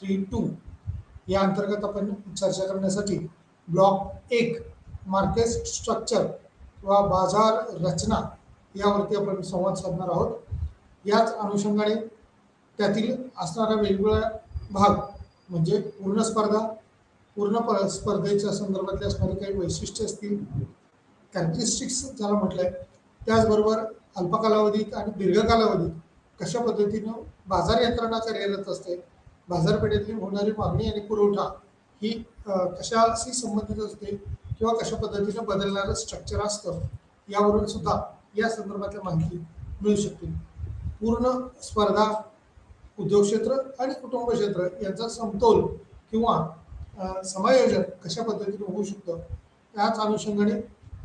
3.2 या अंतर्गत आपण चर्चा करण्यासाठी ब्लॉक 1 मार्केट स्ट्रक्चर किंवा बाजार रचना यावरती आपण संवाद साधणार आहोत. याच अनुषंगाने त्यातील असणारा वेगवेगळा भाग म्हणजे पूर्ण स्पर्धा, स्पर्धेच्या संदर्भातले असणारी काही वैशिष्ट्ये असतील, कॅरेक्टरिस्टिक्स ज्याला म्हटलंय, त्याचबरोबर अल्प कालावधीत आणि दीर्घ कालावधीत कशा पद्धतीनं बाजार यंत्रणा कार्यरत असते, बाजारपेठेतली होणारी मागणी आणि पुरवठा ही कशाशी संबंधित असते किंवा कशा पद्धतीनं बदलणारं स्ट्रक्चर असतं, यावरून सुद्धा या संदर्भातल्या माहिती मिळू शकते. पूर्ण स्पर्धा, उद्योग क्षेत्र आणि कुटुंब क्षेत्र यांचा समतोल किंवा समायोजन कशा पद्धतीने होऊ शकतं, त्याच अनुषंगाने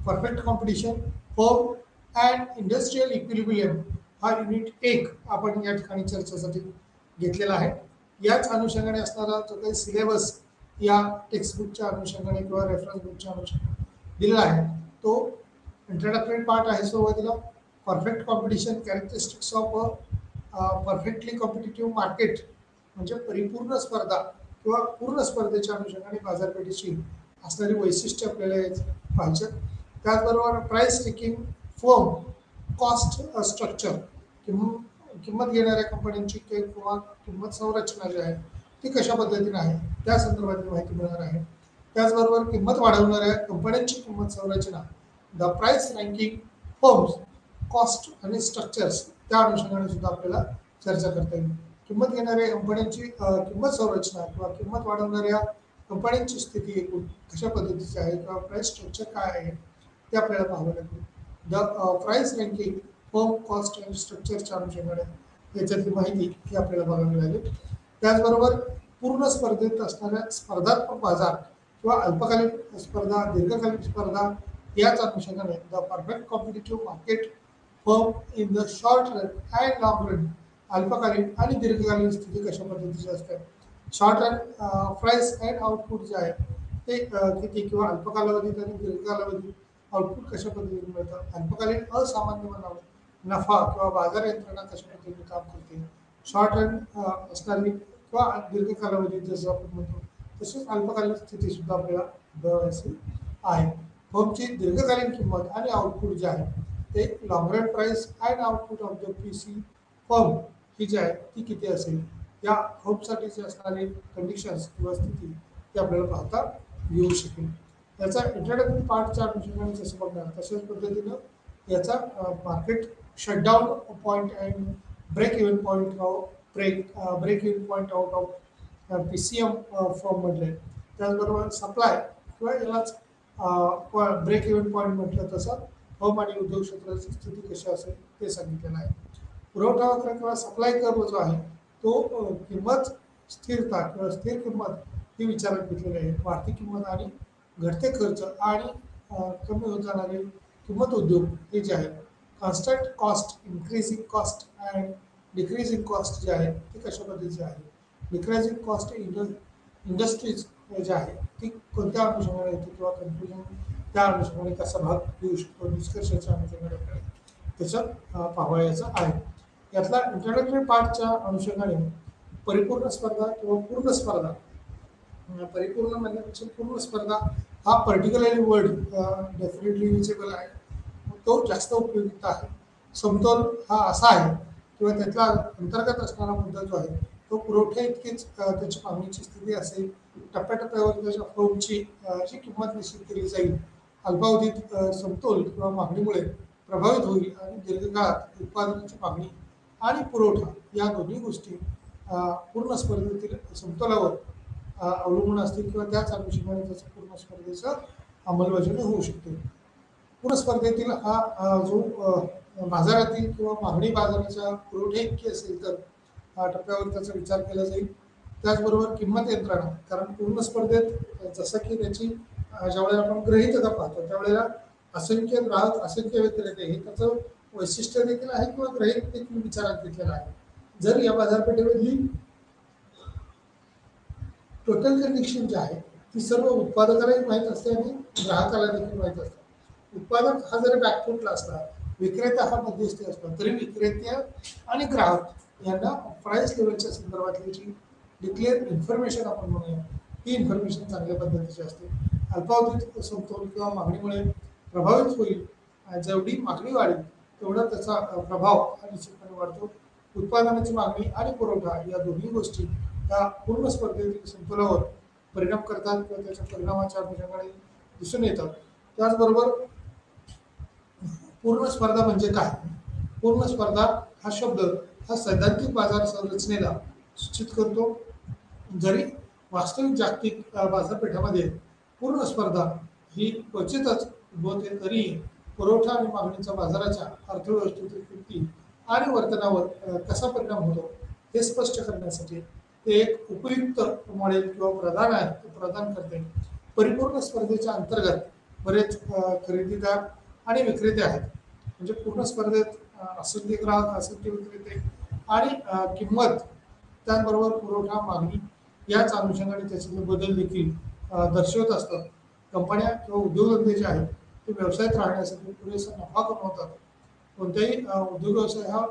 perfect competition, firm and industrial equilibrium हा युनिट 1 आपण या ठिकाणी चर्चेसाठी घेतलेला आहे. याच अनुषंगाने असणारा जो काही सिलेबस या टेक्स्टबुकच्या अनुषंगाने किंवा रेफरन्स बुकच्या अनुषंगाने दिलेला आहे तो इंट्रोडक्टरी पार्ट आहे. सुरुवातीला perfect competition, characteristics of perfectly competitive market म्हणजे परिपूर्ण स्पर्धा किंवा पूर्ण स्पर्धेच्या अनुषंगाने बाजारपेठेची असणारी वैशिष्ट्ये आपल्याला पाहिजे. त्याचबरोबर price taking firm, cost structure, किंमत घेणाऱ्या कंपन्यांची किंवा किंमत संरचना जी आहे ती कशा पद्धतीने आहे त्या संदर्भातली माहिती मिळणार आहे. त्याचबरोबर किंमत वाढवणाऱ्या कंपन्यांची किंमत संरचना, the price ranking firms, cost आणि स्ट्रक्चर्स त्या अनुषंगाने सुद्धा आपल्याला चर्चा करता येईल. किंमत घेणाऱ्या कंपन्यांची किंमत संरचना किंवा किंमत वाढवणाऱ्या कंपन्यांची स्थिती एकूण कशा पद्धतीची आहे किंवा प्राइस स्ट्रक्चर काय आहे ते आपल्याला पाहावं लागेल. The price ranking firm, cost आणि स्ट्रक्चरच्या अनुषंगाने याच्यातली माहिती ही आपल्याला बघावी लागेल. त्याचबरोबर पूर्ण स्पर्धेत असणाऱ्या स्पर्धात्मक बाजार किंवा अल्पकालीन स्पर्धा, दीर्घकालीन स्पर्धा याच अनुषंगाने the perfect competitive market firm in the short run and long run, अल्पकालीन आणि दीर्घकालीन स्थिती कशा पद्धतीची असते. Short run price and output जे आहे ते किती किंवा अल्पकालावधीत आणि दीर्घकालावधीत आउटपुट कशा पद्धतीने मिळतं, अल्पकालीन असामान्य बनावं, नफा किंवा बाजार यंत्रणा कशा पद्धतीने काम करते, शॉर्ट रन असणारी किंवा दीर्घ कालावधीत जसं आपण म्हणतो तसेच अल्पकालीन स्थिती सुद्धा आपल्याला बघायची आहे. फर्मची दीर्घकालीन किंमत आणि आउटपुट जे आहे ते long run price and output of the PC firm ही जी आहे ती किती असेल, या फर्मसाठीची असणारी कंडिशन्स किंवा स्थिती ती आपल्याला पाहता येऊ शकेल. याचा इंट्रोडक्टरी पार्टच्या अनुषंगाने जसं बघणार तशाच पद्धतीनं याचा market shutdown point and break even point break even point out of PCM फॉर्ममधले, त्याचबरोबर सप्लाय किंवा यालाच ब्रेक इव्हन पॉईंट म्हटलं तसं फर्म आणि उद्योग क्षेत्राची स्थिती कशी असेल ते सांगितलेलं आहे. पुरवठा वक्र किंवा सप्लाय कर्व जो आहे तो किंमत स्थिरता किंवा स्थिर किंमत ही विचारात घेतलेली आहे. वाढती किंमत आणि घटते खर्च आणि कमी होत जाणारे किंमत उद्योग हे जे आहे, constant cost, increasing cost and decreasing cost जे आहे ती कशा पद्धतीची आहे. डिक्रीजिंग कॉस्ट इंडस्ट्रीज जे आहे ती कोणत्या अनुषंगाने येते किंवा कन्क्लुजन त्या अनुषंगाने कसा भाग घेऊ शकतो, निष्कर्षाच्या अनुषंगाने आपल्याला त्याच्यात पाहायचं आहे. यातला इंट्रोडक्टरी पार्टच्या अनुषंगाने परिपूर्ण स्पर्धा किंवा पूर्ण स्पर्धा, परिपूर्ण म्हणण्यापेक्षा पूर्ण स्पर्धा हा पर्टिक्युलरली वर्ड डेफिनेटली युजेबल आहे, तो जास्त उपयोगित आहे. समतोल हा असा आहे किंवा त्यातला अंतर्गत असणारा मुद्दा जो आहे तो पुरवठ्या इतकीच त्याची मागणीची स्थिती असेल, टप्प्याटप्प्यावर त्याच्या फर्मची जी किंमत निश्चित केली जाईल, अल्पावधीत समतोल किंवा मागणीमुळे प्रभावित होईल आणि दीर्घकाळात उत्पादनाची मागणी आणि पुरवठा या दोन्ही गोष्टी पूर्ण स्पर्धेतील समतोलावर अवलंबून असतील किंवा त्याच अनुषंगाने त्याचं पूर्ण स्पर्धेचं अंमलबजावणी होऊ शकते. पूर्ण स्पर्धेतील हा जो बाजारातील किंवा मागणी बाजाराच्या पुरवठ्या इतकी असेल तर टप्प्यावर त्याचा विचार केला जाईल. त्याचबरोबर किंमत यंत्रणा, कारण पूर्ण स्पर्धेत जसं की त्याची ज्यावेळेला आपण गृहीतता पाहतो त्यावेळेला असंख्य ग्राहक, असंख्य विक्रेते हे त्याचं वैशिष्ट्य देखील आहे किंवा ग्राहक देखील विचारात घेतलेला आहे. जर या बाजारपेठेमधली टोटल कंडिशन जी आहे ती सर्व उत्पादकालाही माहीत असते आणि ग्राहकाला देखील माहीत असते. उत्पादक हा जरी बॅकफुटला असला, विक्रेता हा मध्यस्थी असला, तरी विक्रेते आणि ग्राहक यांना प्राइस लेवलच्या संदर्भातली जी डिक्लेअर इन्फॉर्मेशन आपण म्हणूया, ही इन्फॉर्मेशन चांगल्या पद्धतीची असते. अल्पावधीत समतोल किंवा मागणीमुळे प्रभावित होईल. जेवढी मागणी वाढेल तेवढा त्याचा प्रभाव हा निश्चितपणे वाढतो. उत्पादनाची मागणी आणि पुरवठा या दोन्ही गोष्टी त्या पूर्ण स्पर्धेतील समतोलावर परिणाम करतात किंवा त्याच्या परिणामाच्या अनुषंगाने दिसून येतात. त्याचबरोबर पूर्ण स्पर्धा म्हणजे काय? पूर्ण स्पर्धा हा शब्द हा सैद्धांतिक बाजार संरचनेला सूचित करतो. जरी वास्तविक जागतिक बाजारपेठामध्ये पूर्ण स्पर्धा ही क्वचितच उद्भवते, तरी पुरवठा आणि मागणीचा बाजाराच्या अर्थव्यवस्थेतील किमती आणि वर्तनावर कसा परिणाम होतो हे स्पष्ट करण्यासाठी ते एक उपयुक्त मॉडेल किंवा प्रदान करते. परिपूर्ण स्पर्धेच्या अंतर्गत बरेच खरेदीदार आणि विक्रेते आहेत. म्हणजे पूर्ण स्पर्धेत असंख्य ग्राहक, असंख्य विक्रेते आणि किंमत, त्याचबरोबर पुरवठा मागणी याच अनुषंगाने त्याचे बदल देखील दर्शवत असतात. कंपन्या किंवा उद्योगधंदे जे आहेत ते व्यवसायात राहण्यासाठी पुरेसा नफा कमवतात. कोणत्याही उद्योग व्यवसाय हा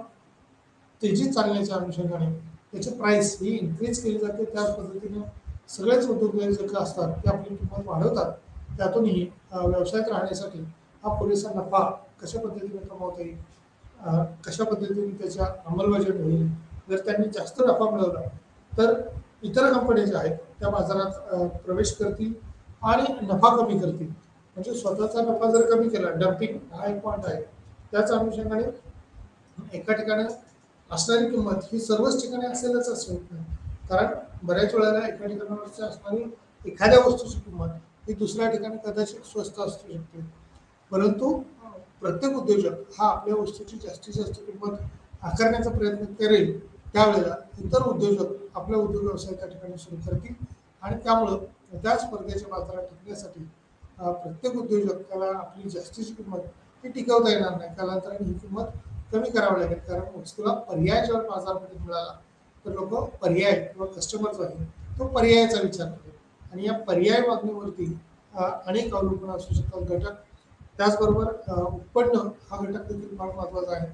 तेजीत चालण्याच्या अनुषंगाने त्याची प्राइस ही इन्क्रीज केली जाते. त्याच पद्धतीने सगळेच उद्योजक असतात ते आपली किंमत वाढवतात. त्यातूनही व्यवसायात राहण्यासाठी हा पुरेसा नफा कशा पद्धतीने कमवता येईल, कशा पद्धतीने त्याच्या अंमलबजावणी होईल. जर त्यांनी जास्त नफा मिळवला तर इतर कंपन्या ज्या आहेत त्या बाजारात प्रवेश करतील आणि नफा कमी करतील. म्हणजे स्वतःचा नफा जर कमी केला, डम्पिंग हा एक पॉईंट आहे. त्याच अनुषंगाने एका ठिकाणी असणारी किंमत ही सर्वच ठिकाणी असेलच असं होत नाही. कारण बऱ्याच वेळेला एका ठिकाणावरची असणारी एखाद्या वस्तूची किंमत ही दुसऱ्या ठिकाणी कदाचित स्वस्त असू शकते. परंतु प्रत्येक उद्योजक हा आपल्या वस्तूची जास्तीत जास्त किंमत आकारण्याचा प्रयत्न करेल. त्यावेळेला इतर उद्योजक आपला उद्योग व्यवसाय त्या ठिकाणी सुरू करतील आणि त्यामुळं त्या स्पर्धेच्या बाजारात टिकण्यासाठी प्रत्येक उद्योजक त्याला आपली जास्तीची किंमत ही टिकवता येणार नाही. कालांतराने ही किंमत कमी करावी लागेल. कारण वस्तूला पर्याय जेव्हा बाजारपेठेत मिळाला तर लोक पर्याय किंवा कस्टमर जो आहे तो पर्यायाचा विचार करतात आणि या पर्याय मागणीवरती अनेक अवलंबून असू शकतात घटक. त्याचबरोबर उत्पन्न हा घटक देखील फार महत्त्वाचा आहे.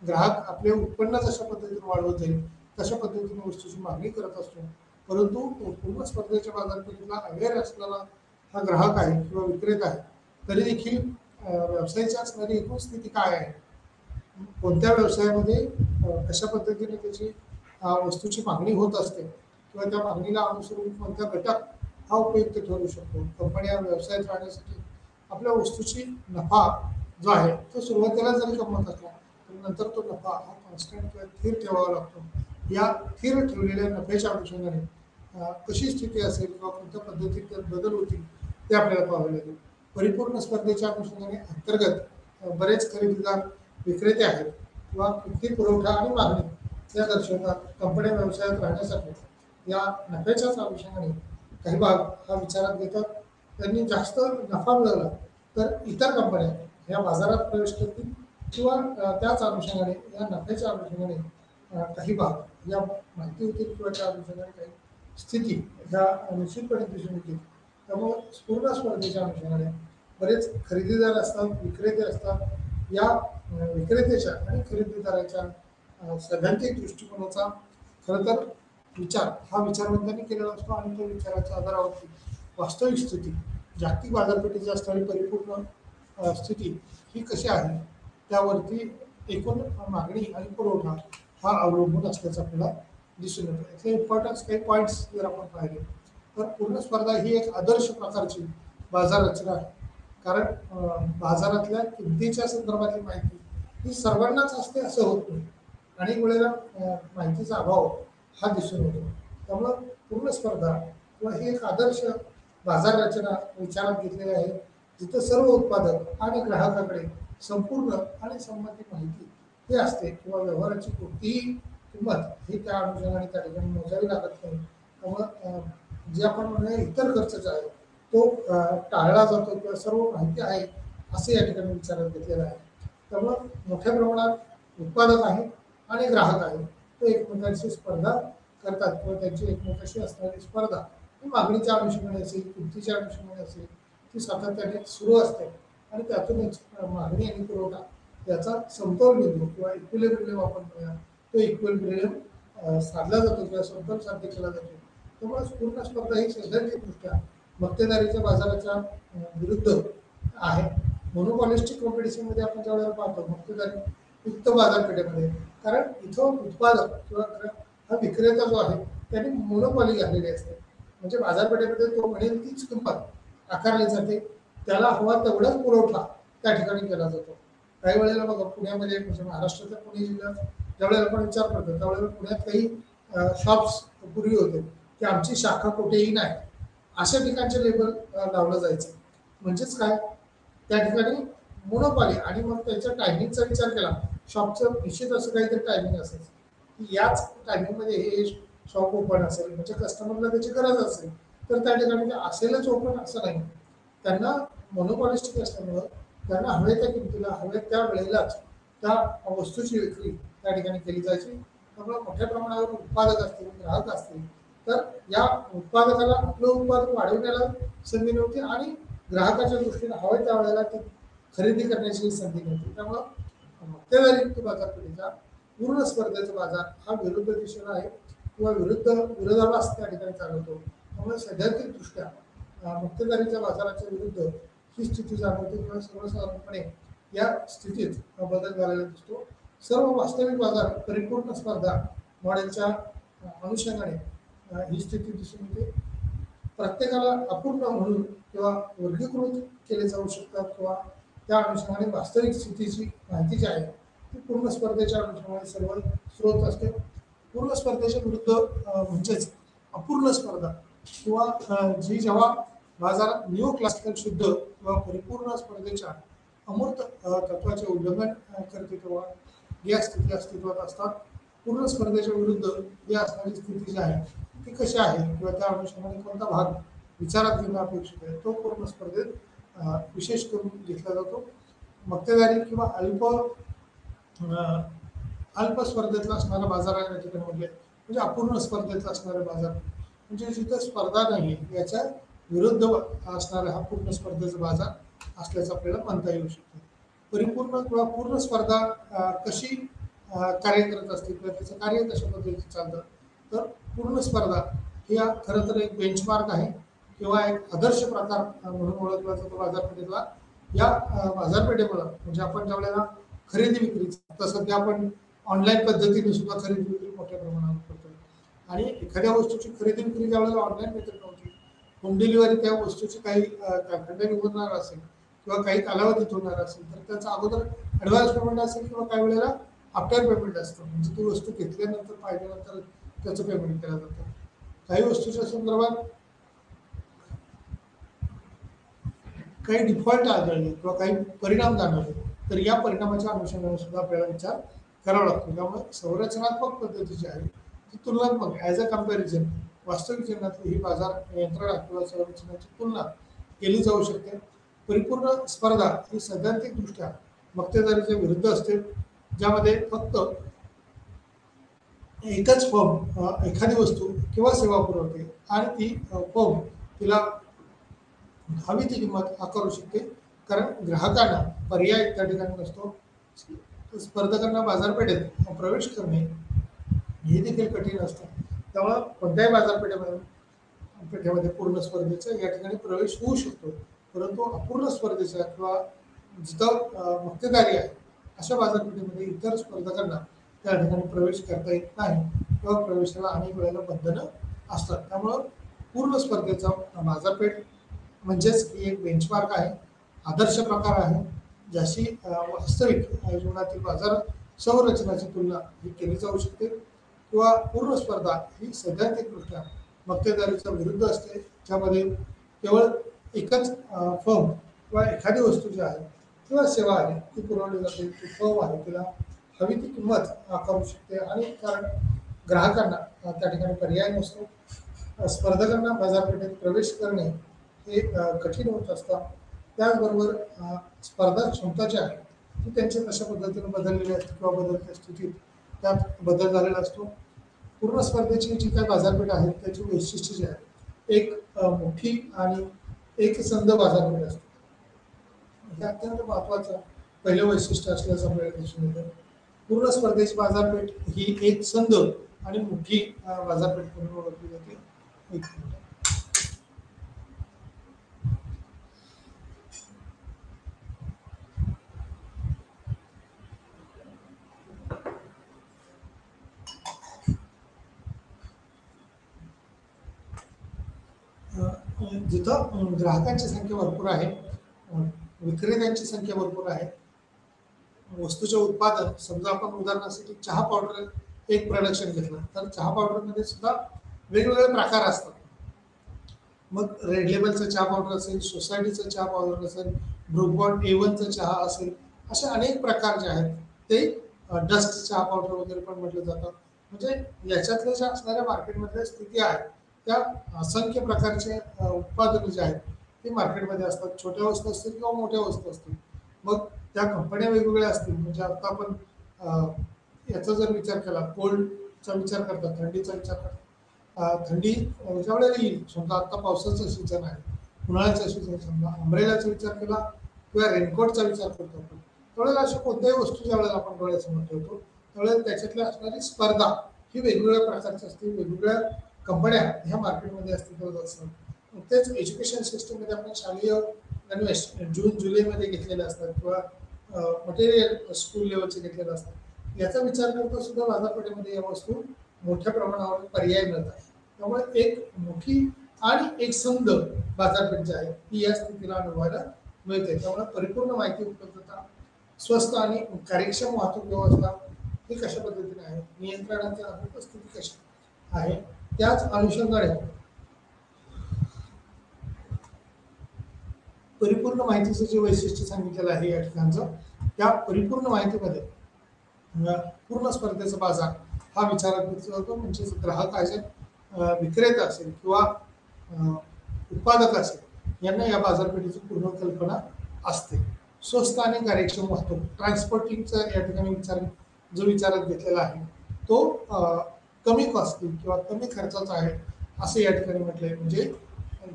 ग्राहक आपले उत्पन्न जशा पद्धतीने वाढवत जाईल तशा पद्धतीने वस्तूची मागणी करत असतो. परंतु पूर्ण स्पर्धेच्या बाजारपेठेला अवेअर असलेला हा ग्राहक आहे किंवा विक्रेता आहे, तरी देखील व्यवसायाची असणारी एकूण स्थिती काय आहे, कोणत्या व्यवसायामध्ये कशा पद्धतीने त्याची वस्तूची मागणी होत असते किंवा त्या मागणीला अनुसरून कोणता घटक हा उपयुक्त ठरू शकतो. कंपन्या व्यवसायात राहण्यासाठी आपल्या वस्तूची नफा जो आहे तो सुरुवातीला जरी कमवत असला तर नंतर तो नफा हा कॉन्स्टंट किंवा स्थिर ठेवावा लागतो. या स्थिर ठेवलेल्या नफ्याच्या अनुषंगाने कशी स्थिती असेल किंवा कोणत्या पद्धतीत त्यात बदल होतील ते आपल्याला पाहावे लागेल. परिपूर्ण स्पर्धेच्या अनुषंगाने अंतर्गत बरेच खरेदीदार विक्रेते आहेत किंवा किती पुरवठा आणि मागणी या दर्शवतात. कंपन्या व्यवसायात राहण्यासाठी या नफ्याच्याच अनुषंगाने काही भाग हा विचारात घेतात. त्यांनी जास्त नफा मिळवला तर इतर कंपन्या या बाजारात प्रवेश करतील किंवा त्याच अनुषंगाने या नफ्याच्या अनुषंगाने काही भाग या माहिती होतील किंवा त्या अनुषंगाने काही स्थिती ह्या निश्चितपणे दिसून येतील. त्यामुळे पूर्ण स्पर्धेच्या अनुषंगाने बरेच खरेदीदार असतात, विक्रेते असतात. या विक्रेत्याच्या आणि खरेदीदाराच्या सैद्धांतिक दृष्टिकोनाचा खरं तर विचार हा विचारवंतांनी केलेला असतो आणि त्या विचाराच्या आधारावरती वास्तविक स्थिती, जागतिक बाजारपेठेची असणारी परिपूर्ण स्थिती ही कशी आहे त्यावरती एकूण मागणी आणि पुरवठा हा अवलंबून असल्याचं आपल्याला दिसून येतं. याचे इम्पॉर्टन्स काही पॉईंट्स जर आपण पाहिले तर पूर्ण स्पर्धा ही एक आदर्श प्रकारची बाजार रचना आहे. कारण बाजारातल्या किमतीच्या संदर्भातली माहिती ही सर्वांनाच असते असं होत नाही. अनेक वेळेला माहितीचा अभाव हा दिसून येतो. त्यामुळं पूर्ण स्पर्धा किंवा ही एक आदर्श बाजार रचना विचारात घेतलेली आहे, जिथं सर्व उत्पादक आणि ग्राहकाकडे संपूर्ण आणि संबंधित माहिती ही असते किंवा व्यवहाराची कोणतीही किंमत ही त्या अनुषंगाने त्या ठिकाणी मोजावी लागत नाही. त्यामुळं जे आपण म्हणूया इतर खर्च जो आहे तो टाळला जातो किंवा सर्व माहिती आहे असं या ठिकाणी विचारात घेतलेलं आहे. त्यामुळं मोठ्या प्रमाणात उत्पादक आहे आणि ग्राहक आहे तो एकमेकांशी स्पर्धा करतात किंवा त्यांची एकमेकांशी असणारी स्पर्धा ही मागणीच्या अनुषंगाने असेल, किमतीच्या अनुषंगाने असेल, ती सातत्याने सुरू असते आणि त्यातूनच मागणी आणि पुरवठा याचा समतोल बिंदू किंवा इक्विलिब्रियम आपण म्हणूया तो इक्विलिब्रियम साधला जातो किंवा समतोल साध्य केला जातो. त्यामुळे पूर्ण स्पर्धा ही सैद्धांतिकदृष्ट्या मक्तेदारीच्या बाजाराच्या विरुद्ध आहे. मोनोपॉलिस्टिक कॉम्पिटिशनमध्ये आपण ज्यावेळेला पाहतो मक्तेदारी युक्त बाजारपेठेमध्ये, कारण इथं उत्पादक किंवा हा विक्रेता जो आहे त्यांनी मोनोपॉली घातलेली असते. म्हणजे बाजारपेठेमध्ये तो म्हणेल तीच किंमत आकारली जाते, त्याला हवा तेवढाच पुरवठा त्या ठिकाणी केला जातो. काही वेळेला बघा पुण्यामध्ये म्हणजे महाराष्ट्राच्या पुणे जिल्ह्यात ज्यावेळेला आपण विचार करतो त्यावेळेला पुण्यात काही शॉप्स पूर्वी होते की आमची शाखा कुठेही नाही, अशा ठिकाणचे लेबल लावलं जायचं. म्हणजेच काय, त्या ठिकाणी मोनोपॉली. आणि मग त्याच्या टायमिंगचा विचार केला, शॉपचं निश्चित असं काहीतरी टायमिंग असायचं की याच टायमिंगमध्ये हे शॉप ओपन असेल, म्हणजे कस्टमरला त्याची गरज असेल तर त्या ठिकाणी ते असेलच ओपन असं नाही. त्यांना मोनोपॉलिस्टिक असल्यामुळं त्यांना हवे त्या किमतीला हवे त्या वेळेलाच त्या वस्तूची विक्री त्या ठिकाणी केली जायची. त्यामुळे मोठ्या प्रमाणावर उत्पादक असतील, ग्राहक असतील, तर या उत्पादकाला आपलं उत्पादन वाढवण्याला संधी नव्हती आणि ग्राहकाच्या दृष्टीने हवे त्या वेळेला ती खरेदी करण्याची संधी नव्हती. त्यामुळं मक्तेदारी बाजारपेठेचा पूर्ण स्पर्धेचा बाजार हा विरुद्ध दिशेला आहे किंवा विरोधाभास त्या ठिकाणी चालवतो. त्यामुळे सैद्धांतिकदृष्ट्या मक्तेदारीच्या बाजाराच्या विरुद्ध ही स्थिती जाणवते किंवा सर्वसाधारणपणे या स्थितीत बदल झालेला दिसतो. सर्व वास्तविक बाजार परिपूर्ण स्पर्धा मॉडेलच्या अनुषंगाने ही स्थिती दिसून येते. प्रत्येकाला अपूर्ण म्हणून किंवा वर्गीकृत केले जाऊ शकतात किंवा त्या अनुषंगाने वास्तविक स्थितीची माहिती जी आहे ती पूर्ण स्पर्धेच्या अनुषंगाने सर्व स्रोत असते. पूर्ण स्पर्धेच्या विरुद्ध म्हणजेच अपूर्ण स्पर्धा किंवा जी जेव्हा बाजारात निओ क्लासिकल शुद्ध किंवा परिपूर्ण स्पर्धेच्या अमूर्त तत्वाचे उल्लंघन करते तेव्हा या स्थिती अस्तित्वात असतात. पूर्ण स्पर्धेच्या विरुद्ध ही असणारी स्थिती जी आहे ती कशी आहे किंवा त्या अनुषंगाने कोणता भाग विचारात घेणं अपेक्षित आहे तो पूर्ण स्पर्धेत विशेष करून घेतला जातो. मक्तेदारी किंवा अल्प स्पर्धेतला असणारा बाजार आहे या ठिकाणी म्हटले, म्हणजे अपूर्ण स्पर्धेत असणारे बाजार म्हणजे जिथं स्पर्धा नाही याच्या विरुद्ध असणारा हा पूर्ण स्पर्धेचा बाजार असल्याचं आपल्याला म्हणता येऊ शकते. परिपूर्ण किंवा पूर्ण स्पर्धा कशी कार्य करत असते किंवा त्याचं कार्य कशा पद्धतीने चालतं, तर पूर्ण स्पर्धा ही खरं तर एक बेंचमार्क आहे किंवा एक आदर्श प्रकार म्हणून ओळखला जातो बाजारपेठेतला. या बाजारपेठेमुळं म्हणजे आपण ज्यावेळेला खरेदी विक्री आता सध्या आपण ऑनलाईन पद्धतीने सुद्धा खरेदी विक्री मोठ्या प्रमाणावर करतो आणि एखाद्या वस्तूची खरेदी विक्री ज्यावेळेला ऑनलाईन मेथड नव्हती, होम डिलिव्हरी त्या वस्तूची काही खंडणी होणार असेल किंवा काही कालावधीत होणार असेल तर त्याचा अगोदर ॲडव्हान्स पेमेंट असेल किंवा काही वेळेला आफ्टर पेमेंट असतं, म्हणजे ती वस्तू घेतल्यानंतर पाहिल्यानंतर त्याचं पेमेंट केलं जातं. काही वस्तूच्या संदर्भात काही डिफॉल्ट आढळले किंवा काही परिणाम जाणवले तर या परिणामाच्या अनुषंगाने सुद्धा आपल्याला विचार करावा लागतो. त्यामुळे संरचनात्मक पद्धती जी आहे ती तुलनात्मक ॲज अ कम्पॅरिझन वास्तविक जीवनातली ही बाजार यंत्रणा किंवा संरचनेची तुलना केली जाऊ शकते. परिपूर्ण स्पर्धा ही सैद्धांतिकदृष्ट्या मक्तेदारीच्या विरुद्ध असते, ज्यामध्ये फक्त एकच फर्म एखादी वस्तू किंवा सेवा पुरवते आणि ती फर्म तिला हवी ती किंमत आकारू शकते, कारण ग्राहकांना पर्याय त्या ठिकाणी नसतो. स्पर्धकांना बाजारपेठेत प्रवेश करणे हे देखील कठीण असतं. त्यामुळं कोणत्याही बाजारपेठेमध्ये पूर्ण स्पर्धेचा या ठिकाणी प्रवेश होऊ शकतो, परंतु अपूर्ण स्पर्धेचा किंवा जिथं मक्तेदारी आहे अशा बाजारपेठेमध्ये इतर स्पर्धकांना त्या ठिकाणी प्रवेश करता येत नाही किंवा प्रवेशाला अनेक वेळेला बंधनं असतात. त्यामुळं पूर्ण स्पर्धेचा बाजारपेठ म्हणजेच ही एक बेंचमार्क आहे, आदर्श प्रकार आहे, ज्याशी वास्तविक जीवनातील बाजार संरचनाची तुलना ही केली जाऊ शकते. किंवा पूर्ण स्पर्धा ही सैद्धांतिकदृष्ट्या मक्तेदारीच्या विरुद्ध असते, ज्यामध्ये केवळ एकच फर्म किंवा एखादी वस्तू जी आहे किंवा सेवा आहे ती पुरवली जाते, ती फर्म आहे तिला हवी ती किंमत आकारू शकते आणि कारण ग्राहकांना त्या ठिकाणी पर्याय नसतो. स्पर्धकांना बाजारपेठेत प्रवेश करणे हे कठीण होत असतात. त्याचबरोबर स्पर्धा क्षमता जी आहे ती त्यांच्या कशा पद्धतीने बदललेली असते किंवा बदलत्या स्थितीत त्यात बदल झालेला असतो. पूर्ण स्पर्धेची जी काही बाजारपेठ आहे त्याची वैशिष्ट्य जी आहे एक मोठी आणि एक संध बाजारपेठ असते. हे अत्यंत महत्त्वाचं पहिलं वैशिष्ट्य असल्याचं आपल्याला दिसून येतं. पूर्ण स्पर्धेची बाजारपेठ ही एक संध आणि मोठी बाजारपेठ म्हणून ओळखली जाते. एक मिनिट. जिथं ग्राहकांची संख्या भरपूर आहे, विक्रेत्यांची संख्या भरपूर आहे, वस्तूचे उत्पादन, समजा आपण उदाहरणासाठी चहा पावडर एक प्रोडक्शन घेतलं तर चहा पावडरमध्ये सुद्धा वेगवेगळे प्रकार असतात. मग रेड लेबलचा चहा पावडर असेल, सोसायटीचा चहा पावडर असेल, ब्रुकबॉन्ड A1चा चहा असेल, असे अनेक प्रकार जे आहेत ते डस्ट चहा पावडर वगैरे पण म्हटलं जातं. म्हणजे याच्यातल्या ज्या असणाऱ्या मार्केटमधल्या स्थिती आहेत त्या असंख्य प्रकारचे उत्पादनं जे आहेत ते मार्केटमध्ये असतात. छोट्या वस्तू असतील किंवा मोठ्या वस्तू असतील. मग त्या कंपन्या वेगवेगळ्या असतील. म्हणजे आता आपण याचा जर विचार केला, कोल्डचा विचार करतात, थंडीचा विचार करतात. थंडी ज्या वेळेला येईल, समजा आता पावसाचं सीझन आहे, उन्हाळ्याचा सीझन, समजा अंब्रेलाचा विचार केला किंवा रेनकोटचा विचार करतो आपण, त्यावेळेला अशा कोणत्याही वस्तू ज्या वेळेला आपण डोळ्यासमोर ठेवतो त्यावेळेला त्याच्यातल्या असणारी स्पर्धा ही वेगवेगळ्या प्रकारची असते. वेगवेगळ्या कंपन्या ह्या मार्केटमध्ये अस्तित्वात असतात. तेच एज्युकेशन सिस्टममध्ये आपण शालेय गणवेश जून जुलैमध्ये घेतलेले असतात किंवा मटेरियल स्कूल लेवलचे घेतलेले असतात. याचा विचार करता सुद्धा बाजारपेठेमध्ये या वस्तू मोठ्या प्रमाणावर पर्याय मिळतात. त्यामुळे एक मोठी आणि एक संध बाजारपेठ जी आहे ती या स्थितीला अनुभवायला मिळते. त्यामुळे परिपूर्ण माहिती उपलब्धता, स्वस्त आणि कार्यक्षम वाहतूक व्यवस्था ही कशा पद्धतीने आहे, नियंत्रणाची अनुपस्थिती कशी आहे, त्याच अनुषंगाने परिपूर्ण माहितीचं जे वैशिष्ट्य सांगितलेलं आहे या ठिकाणचं, त्या परिपूर्ण माहितीमध्ये पूर्ण स्पर्धेचा बाजार हा विचारात घेतला जातो. म्हणजे ग्राहक असेल, विक्रेता असेल किंवा उत्पादक असेल, यांना या बाजारपेठेची पूर्ण कल्पना असते. स्वस्त आणि कार्यक्षम वाहतूक, ट्रान्सपोर्टिंगचा या ठिकाणी जो विचारात घेतलेला आहे तो कमी कॉस्टली किंवा कमी खर्चाचा आहे असं या ठिकाणी म्हटलंय. म्हणजे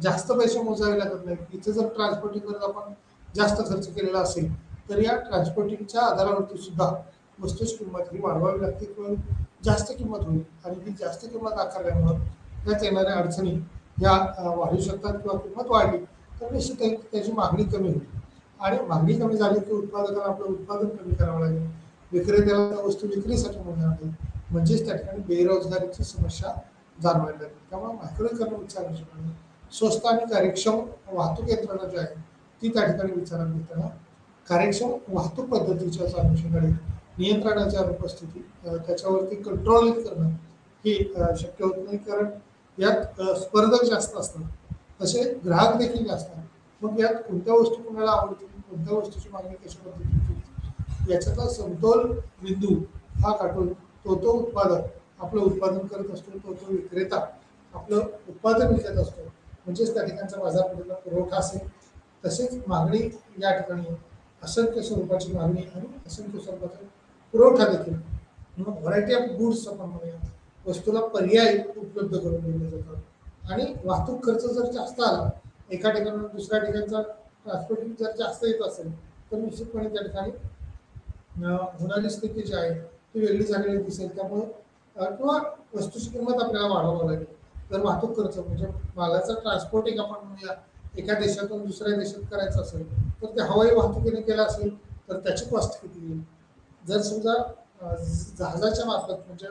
जास्त पैसे मोजावे लागत नाहीत. इथे जर ट्रान्सपोर्टिंगवर आपण जास्त खर्च केलेला असेल तर या ट्रान्सपोर्टिंगच्या आधारावरती सुद्धा वस्तूची किंमत ही वाढवावी लागते किंवा जास्त किंमत होईल. आणि ही जास्त किंमत आकारल्यामुळं त्यात येणाऱ्या अडचणी ह्या वाढू शकतात किंवा किंमत वाढली तर निश्चित त्याची मागणी कमी होईल. आणि मागणी कमी झाली की उत्पादकाला आपलं उत्पादन कमी करावं लागेल, विक्रेत्याला त्या वस्तू विक्रीसाठी मिळणार नाही. म्हणजेच त्या ठिकाणी बेरोजगारीची समस्या जाणवायला लागेल. त्यामुळे मायक्रोइकॉनॉमिक विचारांची स्वस्त आणि कार्यक्षम वाहतूक यंत्रणा जी आहे ती त्या ठिकाणी विचारात घेताना कार्यक्षम वाहतूक पद्धतीच्या अनुषंगाने नियंत्रणाची अनुपस्थिती, त्याच्यावरती कंट्रोल करणं ही शक्य होत नाही. कारण यात स्पर्धक जास्त असतात, तसे ग्राहक देखील जास्त आहेत. मग यात कोणत्या वस्तू कोणाला आवडतील, कोणत्या वस्तूची मागणी कशा पद्धतीने, याच्यातला समतोल बिंदू हा काढून तो उत्पादक आपलं उत्पादन करत असतो, तो विक्रेता आपलं उत्पादन विकत असतो. म्हणजेच त्या ठिकाणचा बाजारपेठेला पुरवठा असेल, तसेच मागणी या ठिकाणी असंख्य स्वरूपाची मागणी आणि असंख्य स्वरूपाचा पुरवठा देखील, व्हरायटी ऑफ गुड्स आपण म्हणूया, वस्तूला पर्याय उपलब्ध करून दिले जातात. आणि वाहतूक खर्च जर जास्त आला, एका ठिकाणाहून दुसऱ्या ठिकाणचा ट्रान्सपोर्टिंग जर जास्त येत असेल तर निश्चितपणे त्या ठिकाणी होणारी स्थिती जी आहे ती वेगळी झालेली दिसेल. त्यामुळे किंवा वस्तूची किंमत आपल्याला वाढवावं लागेल. जर वाहतूक खर्च म्हणजे मालाचं ट्रान्सपोर्टिंग आपण म्हणूया एका देशातून दुसऱ्या देशात करायचं असेल तर ते हवाई वाहतुकीने केलं असेल तर त्याची कॉस्ट किती येईल. जर समजा जहाजाच्या मार्फत म्हणजे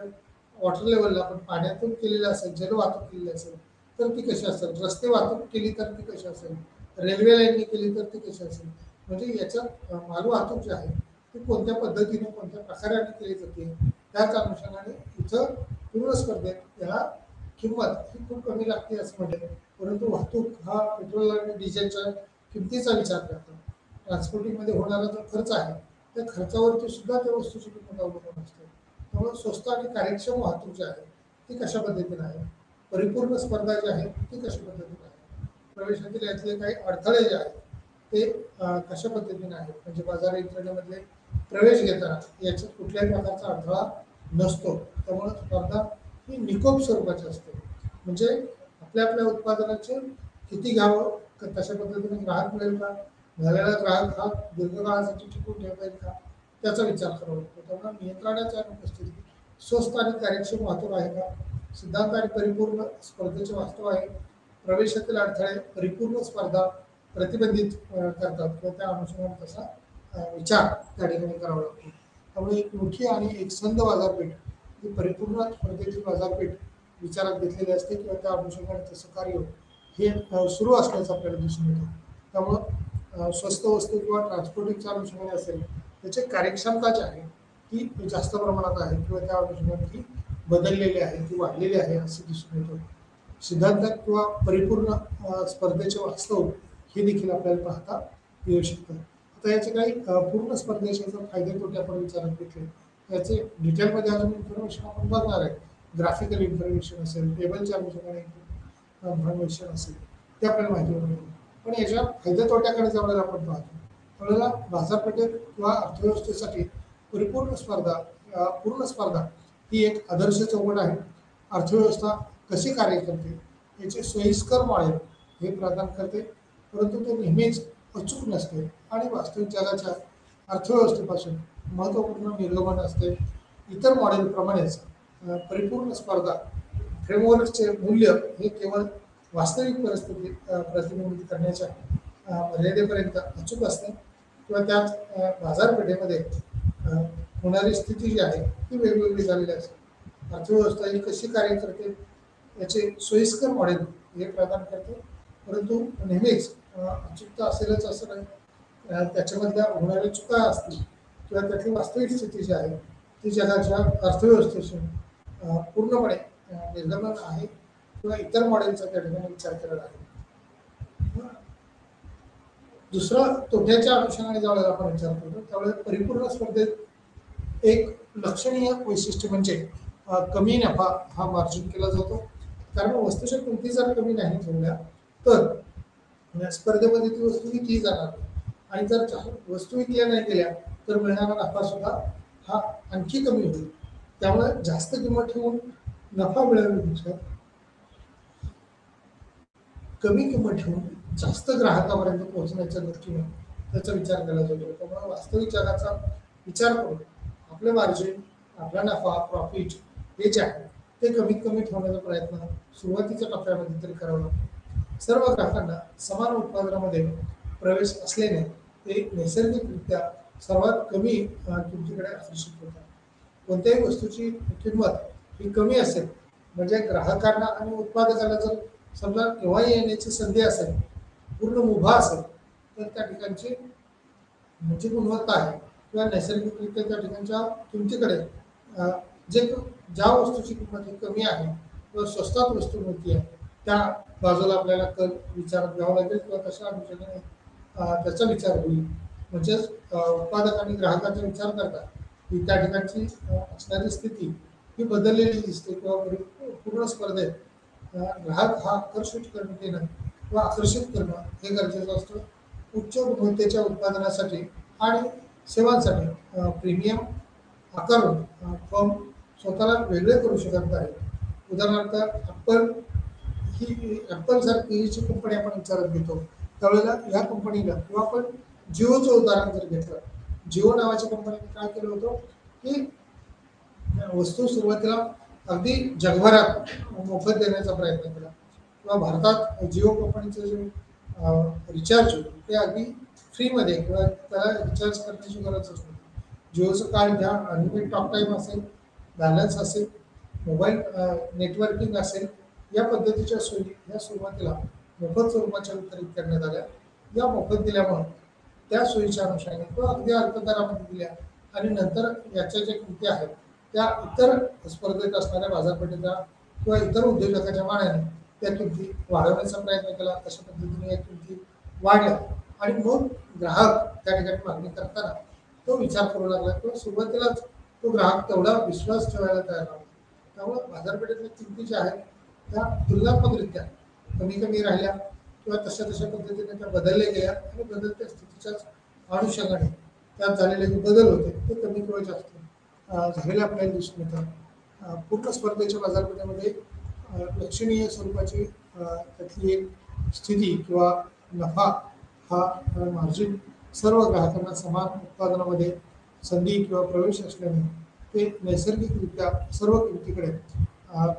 वॉटर लेवलला आपण पाण्यातून केलेलं असेल, जल वाहतूक केलेली असेल तर ती कशी असेल, रस्ते वाहतूक केली तर ती कशी असेल, रेल्वे लाईनने केली तर ती कशी असेल. म्हणजे याच्यात माल वाहतूक जी आहे ती कोणत्या पद्धतीने कोणत्या प्रकाराने केली जाते त्याच अनुषंगाने इथं पूर्ण स्पर्धेत याला किंमत ही खूप कमी लागते असं म्हटलं. परंतु वाहतूक हा पेट्रोल आणि डिझेलच्या किमतीचा विचार करतात. ट्रान्सपोर्टिंगमध्ये होणारा जो खर्च आहे त्या खर्चावरती सुद्धा त्या वस्तूची किंमत अवलंबून असते. त्यामुळे स्वस्त आणि कार्यक्षम वाहतूक जी आहे ती कशा पद्धतीने आहे, परिपूर्ण स्पर्धा जी आहे ती कशा पद्धतीने आहे, प्रवेशातील यातले काही अडथळे जे आहेत ते कशा पद्धतीने आहेत. म्हणजे बाजार यंत्रणेमधले प्रवेश घेताना याच्यात कुठल्याही प्रकारचा अडथळा नसतो. त्यामुळे स्पर्धा ही निकोप स्वरूपाची असते. म्हणजे आपल्या उत्पादनाचे किती घ्यावं, कशा पद्धतीने ग्राहक मिळेल का, झालेला ग्राहक हा दीर्घकाळासाठी टिकून ठेवता येईल का, त्याचा विचार करावा लागतो. त्यामुळे नियंत्रणाच्या अनुपस्थिती, स्वस्त आणि कार्यक्षम वाहतूक आहे का, सिद्धांत आणि परिपूर्ण स्पर्धेचे वास्तव आहे, प्रवेशातील अडथळे परिपूर्ण स्पर्धा प्रतिबंधित करतात किंवा त्या अनुषंगाने तसा विचार त्या ठिकाणी करावा लागतो. त्यामुळे एक मोठी आणि एकसंध बाजारपेठ ही परिपूर्ण स्पर्धेची बाजारपेठ विचारात घेतलेली असते किंवा त्या अनुषंगाने तसं कार्य हे सुरू असल्याचं आपल्याला दिसून येतं. त्यामुळं स्वस्त वस्तू किंवा ट्रान्सपोर्टिंगच्या अनुषंगाने असेल त्याची कार्यक्षमता जी आहे ती जास्त प्रमाणात आहे किंवा त्या अनुषंगाने ती बदललेली आहे, ती वाढलेली आहे असं दिसून येतं. सिद्धांत किंवा परिपूर्ण स्पर्धेचे वास्तव हे देखील आपल्याला पाहता येऊ शकतं. आता याचे काही पूर्ण स्पर्धेचे जर फायदे तोटे आपण विचारात घेतले त्याचे डिटेलमध्ये अजून इन्फॉर्मेशन आपण बघणार आहे. ग्राफिकल इन्फॉर्मेशन असेल, टेबलच्या अनुषंगाने इन्फॉर्मेशन असेल ते आपल्याला माहिती मिळेल. पण याच्या फायदे तोट्याकडे ज्यावेळेला आपण पाहतो त्यावेळेला बाजारपेठेत किंवा अर्थव्यवस्थेसाठी परिपूर्ण स्पर्धा पूर्ण स्पर्धा ही एक आदर्श चौकट आहे. अर्थव्यवस्था कशी कार्य करते याचे सोयीस्कर मॉडेल हे प्रदान करते, परंतु ते नेहमीच अचूक नसते आणि वास्तविक जगाच्या अर्थव्यवस्थेपासून महत्त्वपूर्ण निर्गमन असते. इतर मॉडेलप्रमाणेच परिपूर्ण स्पर्धा फ्रेमवर्कचे मूल्य हे केवळ वास्तविक परिस्थिती प्रतिबिंबित करण्याच्या मर्यादेपर्यंत अचूक असते किंवा त्याच बाजारपेठेमध्ये होणारी स्थिती जी आहे ती वेगवेगळी झालेली असते. अर्थव्यवस्था ही कशी कार्य करते याचे सोयीस्कर मॉडेल हे प्रदान करते, परंतु नेहमीच अचूकता असेलच असं नाही. त्याच्यामधल्या होणाऱ्या चुका असतील किंवा त्यातली वास्तविक स्थिती जी आहे ती जगाच्या अर्थव्यवस्थेशी पूर्णपणे निर्गमन आहे किंवा इतर मॉडेलचा त्या ठिकाणी विचार करत आहे. दुसरा तोट्याच्या अनुषंगाने ज्यावेळेला आपण विचार करतो त्यावेळेला परिपूर्ण स्पर्धेत एक लक्षणीय वैशिष्ट्य म्हणजे कमी नफा हा मार्जिन केला जातो. कारण वस्तूच्या किमती जर कमी नाही ठेवल्या तर स्पर्धेमध्ये ती वस्तू विकली जाणार आणि जर वस्तू विकल्या नाही गेल्या तर मिळणारा नफा सुद्धा हा आणखी कमी होईल. त्यामुळे जास्त किंमत ठेवून नफा मिळवण्यापेक्षा कमी किंमत ठेवून जास्त ग्राहकापर्यंत पोहोचण्याच्या दृष्टीने त्याचा विचार केला जातो. त्यामुळे वास्तविक जगाचा विचार करून आपले मार्जिन, आपला नफा, प्रॉफिट हे जे आहे ते कमीत कमी ठेवण्याचा प्रयत्न सुरुवातीच्या टप्प्यामध्ये तरी करावा लागतो. सर्व ग्राहकांना समान उत्पादनामध्ये प्रवेश असल्याने ते नैसर्गिकरित्या सर्वात कमी किमतीकडे आकर्षित होतात. कोणत्याही वस्तूची किंमत ही कमी असेल म्हणजे ग्राहकांना आणि उत्पादकांना जर समजा केव्हाही येण्याची संधी असेल, पूर्ण मुभा असेल तर त्या ठिकाणची जी गुणवत्ता आहे किंवा नैसर्गिकरित्या त्या ठिकाणच्या किमतीकडे ज्या वस्तूची किंमत ही कमी आहे किंवा स्वस्तात वस्तू मिळते आहे त्या बाजूला आपल्याला विचारात घ्यावा लागेल किंवा कशा अनुषंगाने त्याचा विचार होईल. म्हणजेच उत्पादक आणि ग्राहकाचा विचार करता की त्या ठिकाणची असणारी स्थिती ही बदललेली दिसते किंवा पूर्ण स्पर्धेत ग्राहक हा आकर्षित करणं किंवा आकर्षित करणं हे गरजेचं असतं. उच्च गुणवत्तेच्या उत्पादनासाठी आणि सेवांसाठी प्रीमियम आकारून फर्म स्वतःला वेगळे करू शकत नाही. उदाहरणार्थ ॲपल सारखी जी कंपनी आपण विचारात घेतो त्यावेळेला या कंपनीला किंवा आपण जिओचं उदाहरण जर घेतलं, जिओ नावाच्या कंपनीने काय केलं होतं की वस्तू सुरुवातीला अगदी जगभरात मोफत देण्याचा प्रयत्न केला किंवा भारतात जिओ कंपनीचं जे रिचार्ज होतं ते अगदी फ्रीमध्ये किंवा त्याला रिचार्ज करण्याची गरज असते. जिओचं कार्ड घ्या, अनलिमिटेड टॉक टाईम असेल, बॅलन्स असेल, मोबाईल नेटवर्किंग असेल, या पद्धतीच्या सोयी या सुरुवातीला मोफत स्वरूपाच्या वितरित करण्यात आल्या. या मोफत दिल्यामुळे त्या सोयीच्या अनुषंगाने किंवा अगदी अल्प दरामध्ये दिल्या आणि नंतर याच्या ज्या किमती आहेत त्या इतर स्पर्धेत असणाऱ्या बाजारपेठेच्या किंवा इतर उद्योजकाच्या मानाने त्या किमती वाढवण्याचा प्रयत्न केला. तशा पद्धतीने या किमती वाढल्या आणि मग ग्राहक त्या ठिकाणी मागणी करताना तो विचार करू लागला किंवा सुरुवातीलाच तो ग्राहक तेवढा विश्वास ठेवायला तयार नव्हता. त्यामुळे बाजारपेठेतल्या किमती ज्या आहेत त्या तुलनात्मकरित्या कमी कमी राहिल्या किंवा तशा पद्धतीने त्या बदलल्या गेल्या आणि बदलत्या स्थितीच्याच अनुषंगाने त्यात झालेले जे बदल होते ते कमी किंवा जास्त झालेले आपल्याला दिसून येतात. पूर्ण स्पर्धेच्या बाजारपेठेमध्ये लक्षणीय स्वरूपाची त्यातली एक स्थिती किंवा नफा हा मार्जिन सर्व ग्राहकांना समान उत्पादनामध्ये संधी किंवा प्रवेश असल्याने ते नैसर्गिकरित्या सर्व किमतीकडे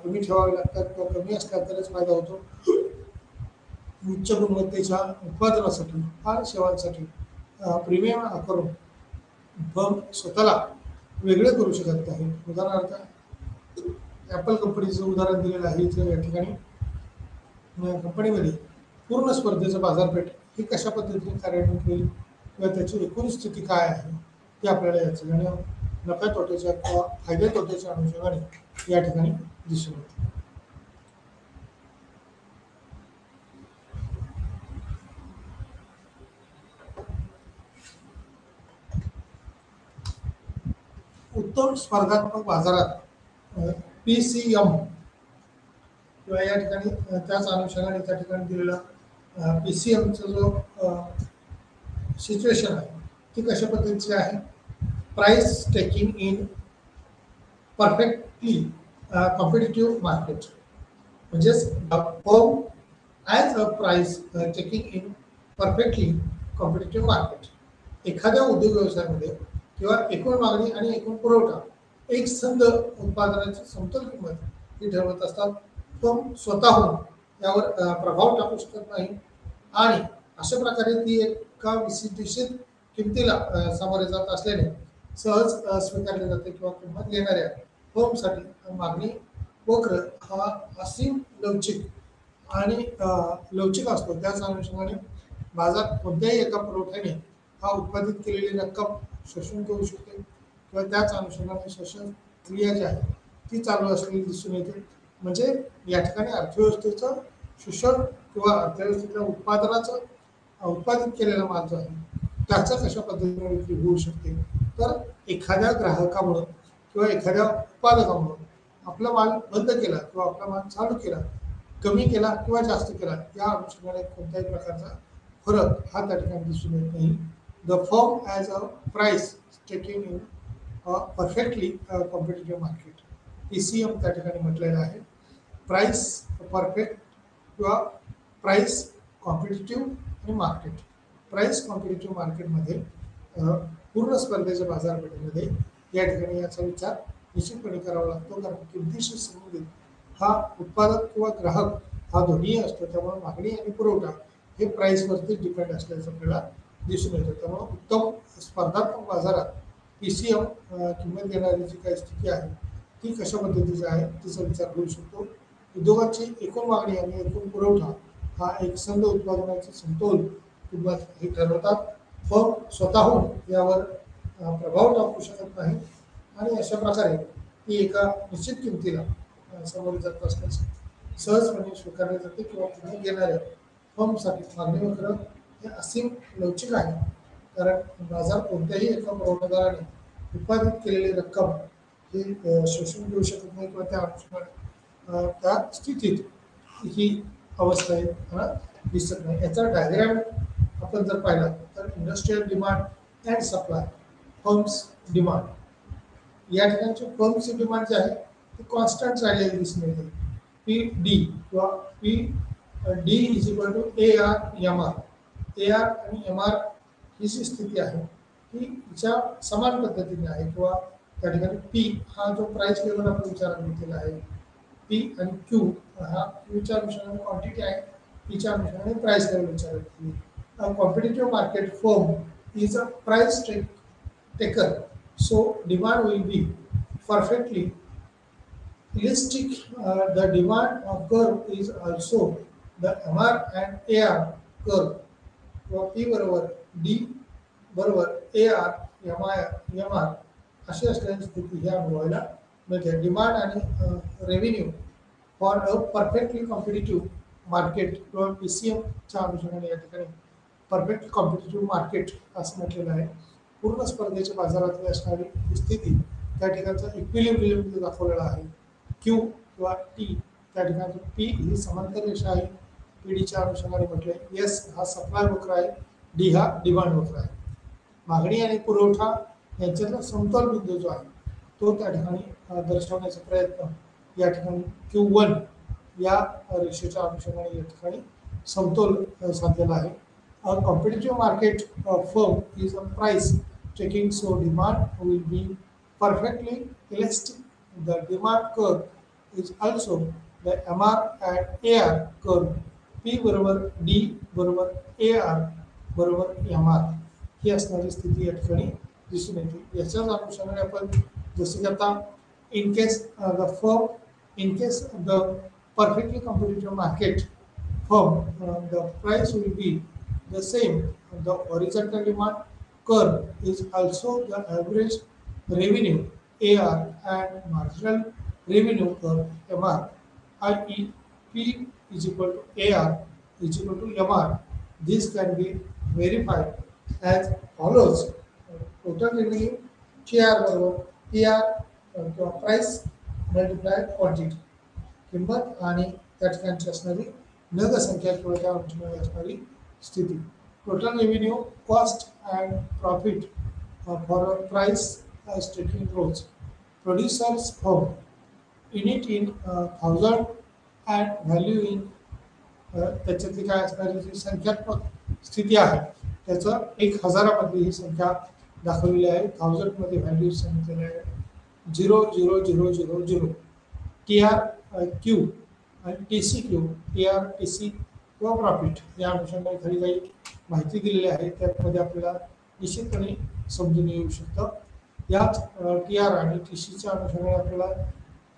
कमी ठेवावे लागतात किंवा कमी असल्या तरच फायदा होतो. उच्च गुणवत्तेच्या उत्पादनासाठी आणि सेवांसाठी प्रीमियम आकारून फर्म स्वतःला वेगळे करू शकत नाही. उदाहरणार्थ ॲपल कंपनीचं उदाहरण दिलेलं आहे इथे या ठिकाणी. कंपनीमध्ये पूर्ण स्पर्धेचं बाजारपेठ ही कशा पद्धतीने कार्यान्वित होईल किंवा त्याची एकूण स्थिती काय आहे ती आपल्याला याचं आणि नफ्या तोट्याच्या किंवा फायदे तोट्याच्या अनुषंगाने या ठिकाणी दिसून येते. उत्तम स्पर्धात्मक बाजारात PCM किंवा या ठिकाणी त्याच अनुषंगाने त्या ठिकाणी दिलेला PCMचा जो सिच्युएशन आहे ती कशा पद्धतीची आहे. Price taking in perfectly competitive market, म्हणजेच firm as a price taking in perfectly competitive market. एखाद्या उद्योग व्यवसायामध्ये किंवा एकूण मागणी आणि एकूण पुरवठा एक संध उत्पादनाची समतोल किंमत ही ठरवत असतात. फर्म स्वतःहून यावर प्रभाव टाकू शकत नाही आणि अशा प्रकारे ती एका निश्चित किमतीला सामोरे जात असल्याने सहज स्वीकारले जाते किंवा किंमत घेणाऱ्या फर्मसाठी मागणी वक्र हा असीम लवचिक आणि लवचिक असतो. त्याच अनुषंगाने बाजार कोणत्याही एका पुरवठ्याने हा उत्पादित केलेली रक्कम शोषून घेऊ शकते किंवा त्याच अनुषंगाने शोषण क्रिया जी आहे ती चालू असलेली दिसून येते. म्हणजे या ठिकाणी अर्थव्यवस्थेचं शोषण किंवा अर्थव्यवस्थेच्या उत्पादित केलेला माल जो आहे त्याचा कशा पद्धतीने विक्री होऊ शकते. तर एखाद्या ग्राहकामुळं किंवा एखाद्या उत्पादकामुळं आपला माल बंद केला किंवा आपला माल चालू केला, कमी केला किंवा जास्त केला, या अनुषंगाने कोणत्याही प्रकारचा फरक हा त्या ठिकाणी दिसून येत नाही. The firm as a price taking in perfectly competitive market, PCM त्या ठिकाणी म्हटलेलं आहे. प्राइस परफेक्ट किंवा प्राइस कॉम्पिटिटिव्ह आणि मार्केट. प्राइस कॉम्पिटिटिव्ह मार्केटमध्ये पूर्ण स्पर्धेच्या बाजारपेठेमध्ये या ठिकाणी याचा विचार निश्चितपणे करावा लागतो, कारण किमतीशी संबंधित हा उत्पादक किंवा ग्राहक हा दोन्ही असतो. त्यामुळे मागणी आणि पुरवठा हे प्राइसवरती डिपेंड असल्याचं आपल्याला दिसून येतं. त्यामुळे उत्तम स्पर्धात्मक बाजारात PCM किंमत देणारी जी काही स्थिती आहे ती कशा पद्धतीची आहे तिचा विचार करू शकतो. उद्योगाची एकूण मागणी आणि एकूण पुरवठा हा एकसंध उत्पादनाची समतोल किंमत ही ठरवतात. फर्म स्वतःहून यावर प्रभाव टाकू शकत नाही आणि अशा प्रकारे ती एका निश्चित किमतीला सामोरे जात असल्यास सहजपणे स्वीकारले जाते किंवा किंमत घेणाऱ्या फर्मसाठी मागणी वक्र हे असीम लवचिक आहे, कारण बाजार कोणत्याही एका पुरवठादाराने उत्पादित केलेली रक्कम ही शोषून घेऊ शकत नाही किंवा त्या अनुषंगाने त्या स्थितीत ही अवस्था दिसत नाही. याचा डायग्राम आपण जर पाहिला तर industrial demand and supply, firms demand, या ठिकाणची फर्मची डिमांड जी आहे ती कॉन्स्टंट राहिलेली दिसून येते. PD किंवा PD is equal to AR/MR. AR आणि MR ही जी स्थिती आहे ही तिच्या समान पद्धतीने आहे किंवा त्या ठिकाणी P हा जो प्राइस लेवल आपण विचारात घेतलेला आहे, P आणि Q हा Qच्या अनुषंगाने क्वांटिटी आहे, Pच्या अनुषंगाने प्राइस लेवल विचारात घेतली. Competitive market firm is a price taker, so demand will be perfectly elastic. The demand curve is also the MR and AR curve. P बरोबर D बरोबर AR MR अशी असलेली स्थिती ही अनुभवायला मिळते. डिमांड आणि revenue for a perfectly competitive market किंवा PCMच्या अनुषंगाने या ठिकाणी परफेक्ट कॉम्पिटिटिव्ह मार्केट असं म्हटलेलं आहे. पूर्ण स्पर्धेच्या बाजारातली असणारी स्थिती त्या ठिकाणचा इक्विलिब्रियम दाखवलेला आहे. Q किंवा T त्या ठिकाणचं P ही समांतर रेषा आहे, PDच्या अनुषंगाने म्हटले. S हा सप्लाय वक्र आहे, D हा डिमांड वक्र आहे. मागणी आणि पुरवठा यांच्यातला समतोल बिंदू जो आहे तो त्या ठिकाणी दर्शवण्याचा प्रयत्न या ठिकाणी Q1 या रेषेच्या अनुषंगाने या ठिकाणी समतोल साधलेला आहे. Competitive market firm is a price taking, so demand will be perfectly elastic. The demand curve is also the MR and AR curve. P बरोबर D बरोबर AR बरोबर MR ही असणारी स्थिती या ठिकाणी दिसून येते. याच्याच अनुषंगाने आपण जसं की आता in case the firm, in case the perfectly competitive market firm, the price will be the same. The horizontal demand curve is also the average revenue AR and marginal revenue curve MR, i.e. P is equal to AR is equal to MR. This can be verified as follows. Total revenue KR बरोबर PR किंवा price multiply quantity, किंमत आणि त्या ठिकाणची असणारी नग संख्या किंवा त्या अंशमध्ये असणारी स्थिती. Total revenue cost and profit for price as taking roles. Producers firm unit in 1000 and value in त्याच्यातली काय असणारी जी संख्यात्मक स्थिती आहे त्याचं 1000मधली ही संख्या दाखवलेली आहे. 1000 मध्ये व्हॅल्यू सांगितलेली आहे 00000. TR क्यू आणि TC क्यू, TR TC किंवा प्रॉफिट या अनुषंगाने खाली काही माहिती दिलेली आहे. त्यामध्ये आपल्याला निश्चितपणे समजून येऊ शकतं. याच TR आणि TCच्या अनुषंगाने आपल्याला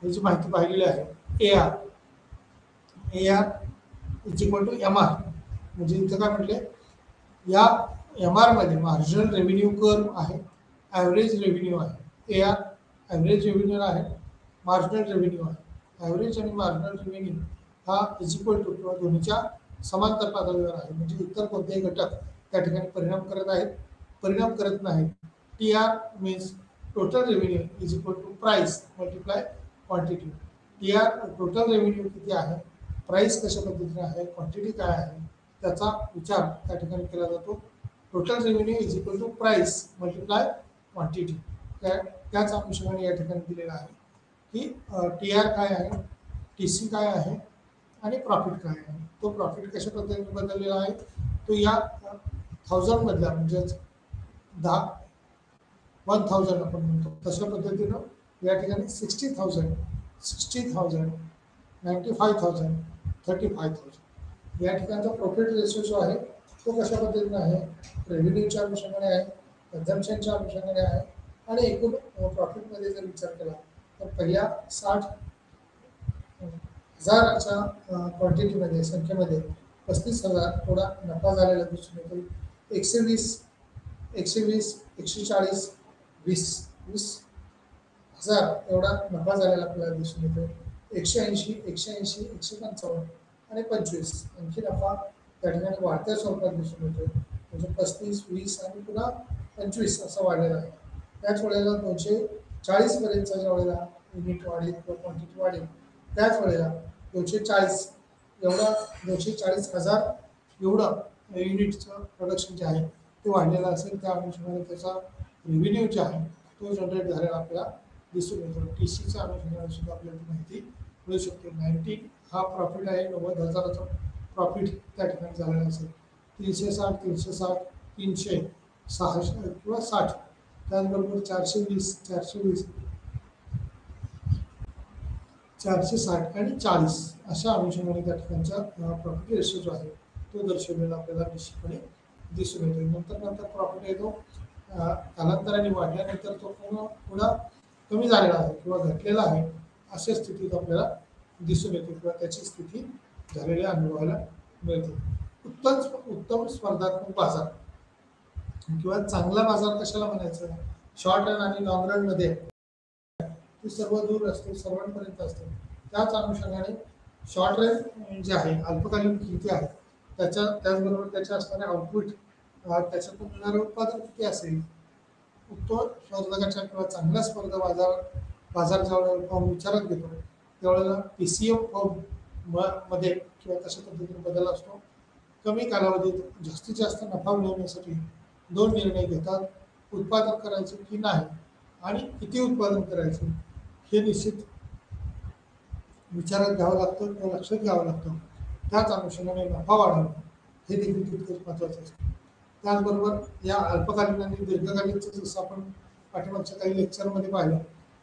याची माहिती पाहिलेली आहे. AR is equal to MR, म्हणजे इथं काय म्हटले, या MR मध्ये मार्जिनल रेव्हेन्यू कर्व आहे, ॲव्हरेज रेव्हेन्यू आहे. AR ॲव्हरेज रेव्हेन्यू आहे, मार्जिनल रेव्हेन्यू आहे. ॲव्हरेज आणि मार्जिनल रेव्हेन्यू हा इज इक्वल टू किंवा दोन्हीच्या समांतर पातळीवर आहे, म्हणजे इतर कोणतेही घटक त्या ठिकाणी परिणाम करत आहेत, परिणाम करत नाहीत. TR means total revenue is equal to price multiply quantity. TR total revenue किती आहे, प्राइस कशा पद्धतीने आहे, क्वांटिटी काय आहे, त्याचा विचार त्या ठिकाणी केला जातो. Total revenue is equal to price multiply quantity. त्याच अनुषंगाने या ठिकाणी दिलेला आहे की TR काय आहे, TC काय आहे आणि प्रॉफिट काय आहे. तो प्रॉफिट कशा पद्धतीने बदललेला आहे, तो या 1000 मधला म्हणजेच 1000 आपण म्हणतो तशा पद्धतीनं या ठिकाणी 60,000, 95,000, 35,000 या ठिकाणचा प्रॉफिट रेशो जो आहे तो कशा पद्धतीने आहे, रेव्हेन्यूच्या अनुषंगाने आहे, कन्झम्पशनच्या अनुषंगाने आहे आणि एकूण प्रॉफिटमध्ये जर विचार केला तर पहिल्या 60,000च्या क्वांटिटीमध्ये संख्येमध्ये 35,000 थोडा नफा झालेला दिसून येतो. 120, 140, 20,000 एवढा नफा झालेला आपल्याला दिसून येतो. 180, 155 आणि 25 आणखी नफा त्या ठिकाणी वाढत्या स्वरूपात दिसून येतो. म्हणजे 35, 20 आणि पुन्हा 25 असा वाढलेला आहे. त्याच वेळेला 240 पर्यंतचा ज्या वेळेला युनिट वाढेल किंवा क्वांटिटी वाढेल त्याच वेळेला 240 एवढा 240,000 एवढं युनिटचं प्रोडक्शन जे आहे ते वाढलेलं असेल. त्या अनुषंगाने त्याचा रेव्हेन्यू जे आहे तो जनरेट झालेला आपल्याला दिसून येतो. TCच्या अनुषंगाने सुद्धा आपल्याला माहिती मिळू शकते. 90 हा प्रॉफिट आहे, 90,000चा प्रॉफिट त्या ठिकाणी झालेला असेल. 360, 360, 300, 600 किंवा 60, त्याचबरोबर 420, 460 आणि 40 अशा अनुषंगाने त्या ठिकाणचा प्रॉफिट रेशो जो आहे तो दर्शवलेला आपल्याला निश्चितपणे दिसून येतो. नंतर प्रॉफिट येतो कालांतराने वाढल्यानंतर तो पुन्हा कमी झालेला आहे किंवा घटलेला आहे अशा स्थितीत आपल्याला दिसून येतो किंवा त्याची स्थिती झालेल्या अनुभवायला मिळते. उत्तम स्पर्धात्मक बाजार किंवा चांगला बाजार कशाला म्हणायचं, शॉर्ट रन आणि लॉंग रन मध्ये ती सर्व दूर असते, सर्वांपर्यंत असते. त्याच अनुषंगाने शॉर्ट रन जे आहे अल्पकालीन किती आहे त्याचबरोबर त्याच्या असणारे आउटपुट, त्याच्यातून मिळणारे उत्पादन किती असेल. उत्तम स्पर्धकाच्या किंवा चांगल्या स्पर्धा बाजार ज्यावेळेला फॉर्म विचारात घेतो त्यावेळेला PCM फॉर्म मध्ये किंवा तशा पद्धतीने बदल असतो. कमी कालावधीत जास्तीत जास्त नफा मिळवण्यासाठी 2 निर्णय घेतात, उत्पादन करायचं की नाही आणि किती उत्पादन करायचं हे निश्चित विचारात घ्यावं लागतं किंवा लक्षात घ्यावं लागतं. त्याच अनुषंगाने नफा वाढवणं हे देखील तितकंच महत्त्वाचं असतं. त्याचबरोबर या अल्पकालीन आणि दीर्घकालीनचं जसं आपण पाठीमागच्या काही लेक्चरमध्ये पाहिलं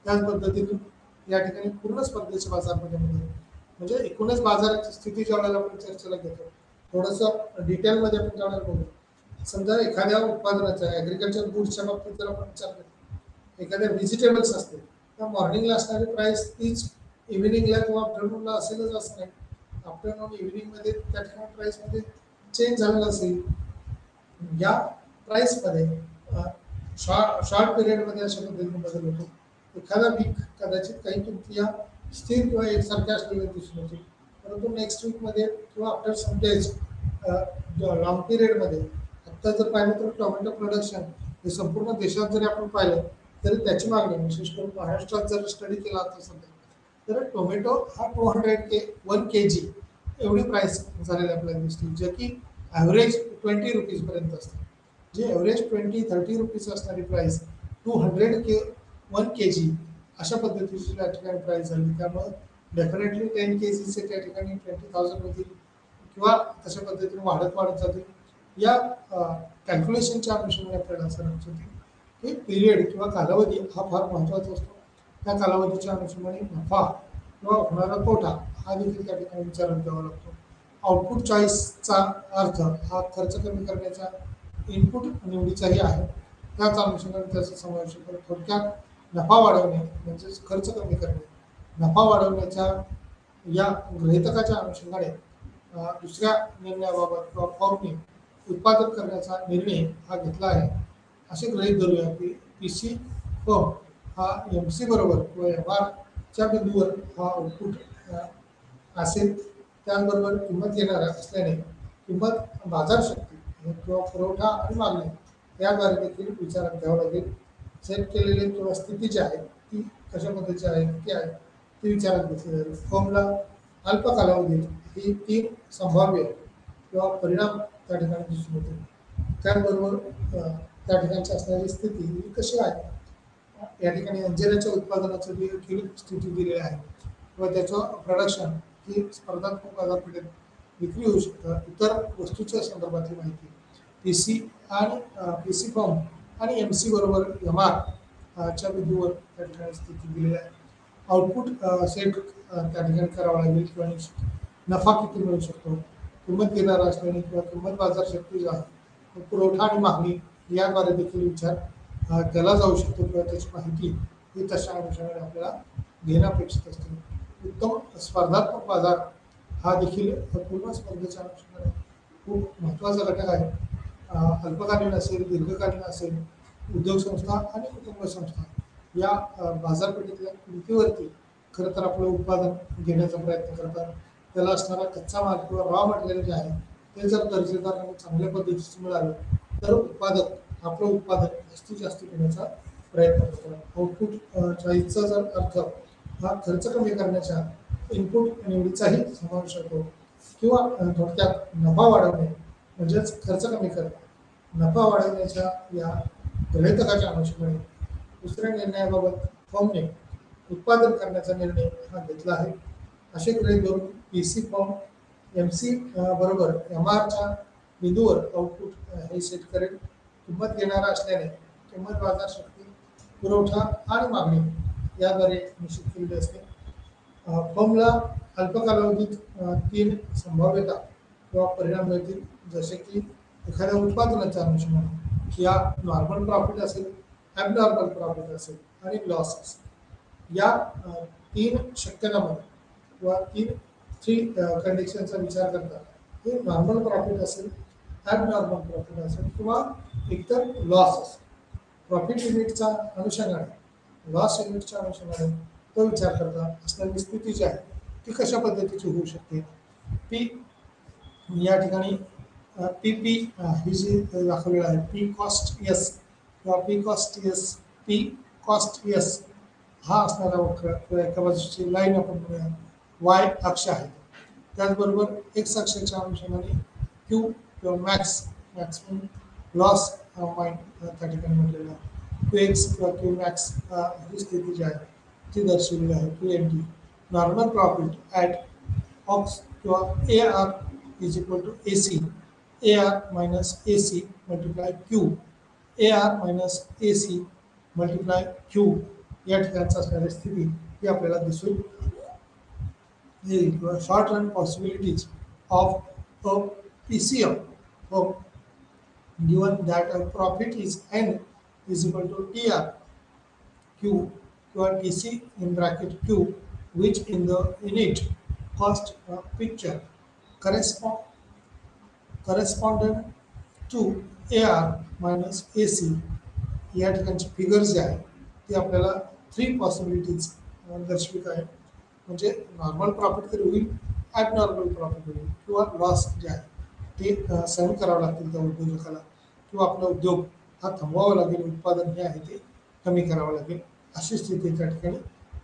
त्याच पद्धतीने या ठिकाणी पूर्ण स्पर्धेच्या बाजारपेठेमध्ये म्हणजे एकूणच बाजाराची स्थिती ज्या वेळेला आपण चर्चेला घेतो थोडंसं डिटेलमध्ये आपण ज्यावेळेला बघू समजा एखाद्या उत्पादनाचा ॲग्रिकल्चर गुड्सच्या बाबतीत जर आपण विचार केला एखाद्या व्हेजिटेबल्स असतील तर मॉर्निंगला असणारी प्राइस तीच इव्हिनिंगला किंवा आफ्टरनूनला असेलच असं नाही आफ्टरनून इव्हिनिंगमध्ये त्या ठिकाणी प्राइसमध्ये चेंज झालेला असेल या प्राइसमध्ये शॉर्ट पिरियडमध्ये अशा पद्धतीने बदल होतो एखादा वीक कदाचित काही किमती या स्थिर किंवा एकसारख्या असलेल्या दिसून येतील परंतु नेक्स्ट वीकमध्ये किंवा आफ्टर सम डेज लॉंग पिरियडमध्ये आत्ता जर पाहिलं तर टोमॅटो प्रोडक्शन हे संपूर्ण देशात जरी आपण पाहिलं तरी त्याची मागणी विशेष करून महाराष्ट्रात जर स्टडी केला आता सध्या तर टोमॅटो हा 200 1 kg एवढी प्राइस झालेली आपल्याला दिसते जे की ॲव्हरेज 20 रुपीजपर्यंत असते जे ॲव्हरेज 20-30 रुपीज असणारी प्राइस 1 kg अशा पद्धतीची त्या ठिकाणी प्राइस झाली त्यामुळे डेफिनेटली 10 kgचे त्या ठिकाणी 20,000 होतील किंवा तशा पद्धतीने वाढत जातील या कॅल्क्युलेशनच्या अनुषंगाने आपल्याला असं लक्षात येईल की पिरियड किंवा कालावधी हा फार महत्त्वाचा असतो त्या कालावधीच्या अनुषंगाने नफा किंवा होणारा तोटा हा देखील त्या ठिकाणी विचारात घ्यावा लागतो आउटपुट चॉईसचा अर्थ हा खर्च कमी करण्याच्या इनपुट निवडीचाही आहे त्याच अनुषंगाने त्याचा समावेश होतो थोडक्यात नफा वाढवणे म्हणजेच खर्च कमी करणे नफा वाढवण्याच्या या गृहीतकाच्या अनुषंगाने दुसऱ्या निर्णयाबाबत किंवा फॉर्मने उत्पादन करण्याचा निर्णय हा घेतला आहे असे गृहीत धरूया की PC फर्म हा MC बरोबर किंवा MRच्या बिंदूवर हा आउटपुट असेल त्याचबरोबर किंमत येणार असल्याने किंमत बाजार शक्ती किंवा पुरवठा आणि मागणी याद्वारे देखील विचारात घ्यावं लागेल सेट केलेली किंवा स्थिती जी आहे ती कशा पद्धतीची आहे किती आहे ती विचारात घेतली जाईल फर्मला अल्प कालावधीत ही 3 संभाव्य किंवा परिणाम त्या ठिकाणी दिसून होते त्याचबरोबर त्या ठिकाणची असणारी स्थिती ही कशी आहे या ठिकाणी अंजिराच्या उत्पादनाचं देखील स्थिती दिलेली आहे किंवा त्याचं प्रोडक्शन ही स्पर्धात्मक बाजारपेठेत विक्री होऊ शकतं इतर वस्तूच्या संदर्भातली माहिती PC फर्म आणि MC बरोबर MR च्या बिंदूवर त्या ठिकाणी स्थिती दिलेली आहे आउटपुट सेट त्या ठिकाणी करावं लागेल किंवा नफा किती मिळू शकतो किंमत घेणारा असल्याने किंवा किंमत बाजार शक्ती आहे पुरवठा आणि मागणी याद्वारे देखील विचार केला जाऊ शकतो किंवा त्याची माहिती ही तशा अनुषंगाने आपल्याला घेणं अपेक्षित असते उत्तम स्पर्धात्मक बाजार हा देखील पूर्ण स्पर्धेच्या अनुषंगाने खूप महत्त्वाचा घटक आहे अल्पकालीन असेल दीर्घकालीन असेल उद्योग संस्था आणि कुटुंब संस्था या बाजारपेठेतल्या किमतीवरती खरं तर आपलं उत्पादन घेण्याचा प्रयत्न करतात त्याला असणारा कच्चा माल किंवा रॉ मटेरियल जे आहे ते जर दर्जेदार आणि चांगल्या पद्धतीचं मिळालं तर उत्पादक आपलं उत्पादन जास्तीत जास्त घेण्याचा प्रयत्न करतात आउटपुट चॉईसचा जर अर्थ हा खर्च कमी करण्याच्या इनपुट निवडीचाही समावेश होतो किंवा थोडक्यात नफा वाढवणे म्हणजेच खर्च कमी करणे नफा वाढवण्याच्या या गृहीतकाच्या अनुषंगाने दुसऱ्या निर्णयाबाबत फर्मने उत्पादन करण्याचा निर्णय हा घेतला आहे असे गृहीत धरून PC फर्म MC बरोबर MRच्या बिंदूवर आउटपुट हे सेट करेल किंमत घेणारा असल्याने किंमत बाजार शक्ती पुरवठा आणि मागणी याद्वारे निश्चित केलेली असते फर्मला अल्प कालावधीत 3 संभाव्यता किंवा परिणाम मिळतील जसे की एखाद्या उत्पादनाच्या अनुषंगाने या नॉर्मल प्रॉफिट असेल ॲबनॉर्मल प्रॉफिट असेल आणि लॉस असेल या 3 शक्यतामध्ये किंवा 3 कंडिशनचा विचार करता हे नॉर्मल प्रॉफिट असेल ॲबनॉर्मल प्रॉफिट असेल किंवा एकतर लॉस असेल प्रॉफिट युनिटच्या अनुषंगाने लॉस युनिटच्या अनुषंगाने तो विचार करता असणारी स्थिती जी आहे ती कशा पद्धतीची होऊ शकते ती या ठिकाणी PP ही जी दाखवलेलं आहे P कॉस्ट S किंवा P कॉस्ट S हा असणारा वक्र किंवा एका बाजूची लाईन आपण म्हणूया Y अक्ष आहे त्याचबरोबर X अक्षाच्या अनुषंगाने Q किंवा मॅक्सिमम लॉस माइंड त्या ठिकाणी म्हटलेलं आहे QX किंवा Qmax ही स्थिती जी आहे ती दर्शवलेली आहे QMT नॉर्मल प्रॉफिट ॲट ऑक्स किंवा AR is equal to AC AR minus AC multiply Q AR minus AC multiply Q या ठिकाणची असणारी स्थिती ही आपल्याला दिसून येईल किंवा short run possibilities of a PCM given that a profit is N is equal to TR Q or TC in bracket Q, which in the unit cost picture correspondent to AR minus AC. या ठिकाणची figure जी आहे ती आपल्याला 3 possibilities दर्शवित आहे. म्हणजे normal profit तरी होईल, ॲबनॉर्मल प्रॉफिट होईल किंवा लॉस जे आहे ते सहन करावं लागतील त्या उद्योजकाला किंवा आपला उद्योग हा थांबवावा लागेल, उत्पादन हे आहे ते कमी करावं लागेल, अशी स्थिती त्या ठिकाणी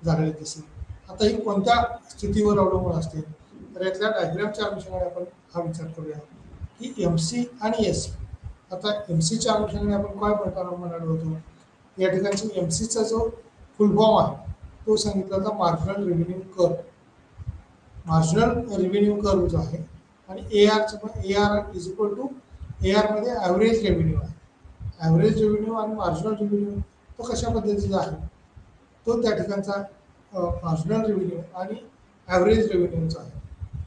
झालेली दिसेल. आता ही कोणत्या स्थितीवर अवलंबून असते तर यातल्या डायग्रामच्या अनुषंगाने आपण हा विचार करूया की MC आणि SC. आता MCच्या अनुषंगाने आपण काय म्हणालो होतो, या ठिकाणची MCचा जो फुल फॉर्म आहे तो सांगितला होता marginal revenue curve. Marginal revenue curve जो आहे आणि AR is equal to AR मध्ये ॲव्हरेज रेव्हेन्यू आहे. ॲव्हरेज रेव्हेन्यू आणि मार्जिनल रेव्हेन्यू तो कशा पद्धतीचा आहे, तो त्या ठिकाणचा मार्जिनल रेव्हेन्यू आणि ॲव्हरेज रेव्हेन्यूचा आहे.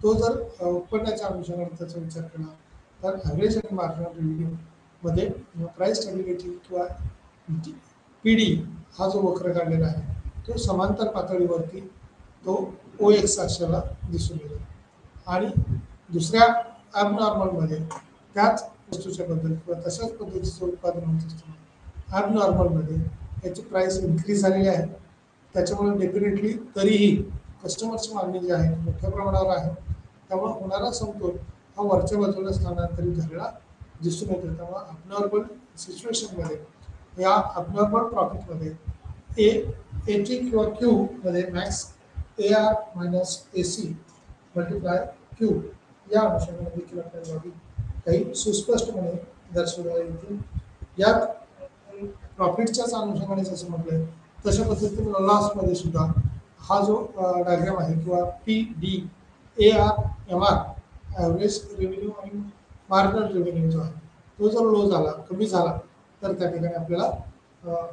तो जर उत्पन्नाच्या अनुषंगाने त्याचा विचार केला तर ॲव्हरेज आणि मार्जिनल रेव्हेन्यू मध्ये प्राइस स्टॅबिलिटी किंवा PD हा जो वक्र काढलेला आहे तो समांतर पातळीवरती तो OX अक्षराला दिसून येतो. आणि दुसऱ्या ॲबनॉर्मलमध्ये त्याच वस्तूच्या बद्दल किंवा तशाच पद्धतीचं उत्पादन होत असताना ॲबनॉर्मलमध्ये याची प्राइस इन्क्रीज झालेली आहे. त्याच्यामुळे डेफिनेटली तरीही कस्टमरची मागणी जी आहे मोठ्या प्रमाणावर आहे, त्यामुळे होणारा समतोल हा वरच्या बाजूला स्थानांतरित झालेला दिसून येतो. त्यामुळे ॲबनॉर्मल सिच्युएशनमध्ये या ॲबनॉर्मल प्रॉफिटमध्ये AT किंवा Q मध्ये max AR minus AC multiply Q या अनुषंगाने देखील आपल्याला बाबी काही सुस्पष्टपणे दर्शवल्या येतील. यात प्रॉफिटच्याच अनुषंगाने जसं म्हटलं तशा पद्धतीने लॉसमध्ये सुद्धा हा जो डायग्राम आहे किंवा PD AR ॲव्हरेज रेव्हेन्यू आणि मार्जिनल रेव्हेन्यू जो आहे तो जर लो झाला, कमी झाला तर त्या ठिकाणी आपल्याला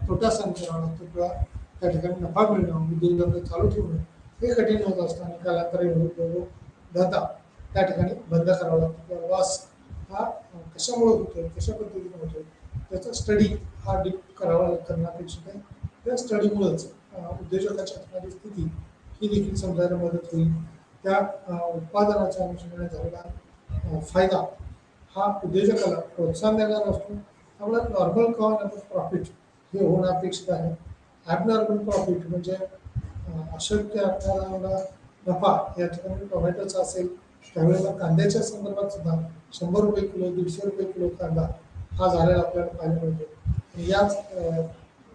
तोटा सहन करावा लागतो किंवा त्या ठिकाणी नफा मिळणं, उद्योगधंदे चालू ठेवणं हे कठीण होत असतं आणि कालांतराने धंदा त्या ठिकाणी बंद करावा लागतो किंवा लॉस हा कशामुळे होतोय, कशा पद्धतीने होतोय त्याचा स्टडी हा डीप करणं अपेक्षित आहे. त्या स्टडीमुळेच उद्योजकाची असणारी स्थिती ही देखील समजायला मदत होईल. त्या उत्पादनाच्या अनुषंगाने झालेला फायदा हा उद्योजकाला प्रोत्साहन देणारा असतो. त्यामुळे नॉर्मल प्रॉफिट हे होणं अपेक्षित आहे. ॲबनॉर्मल प्रॉफिट म्हणजे अशक्य आपल्याला नफा या ठिकाणी टोमॅटोचा असेल त्यावेळेला कांद्याच्या संदर्भात सुद्धा 100 रुपये किलो 150 रुपये किलो कांदा हा झालेला आपल्याला पाहायला मिळतो. याच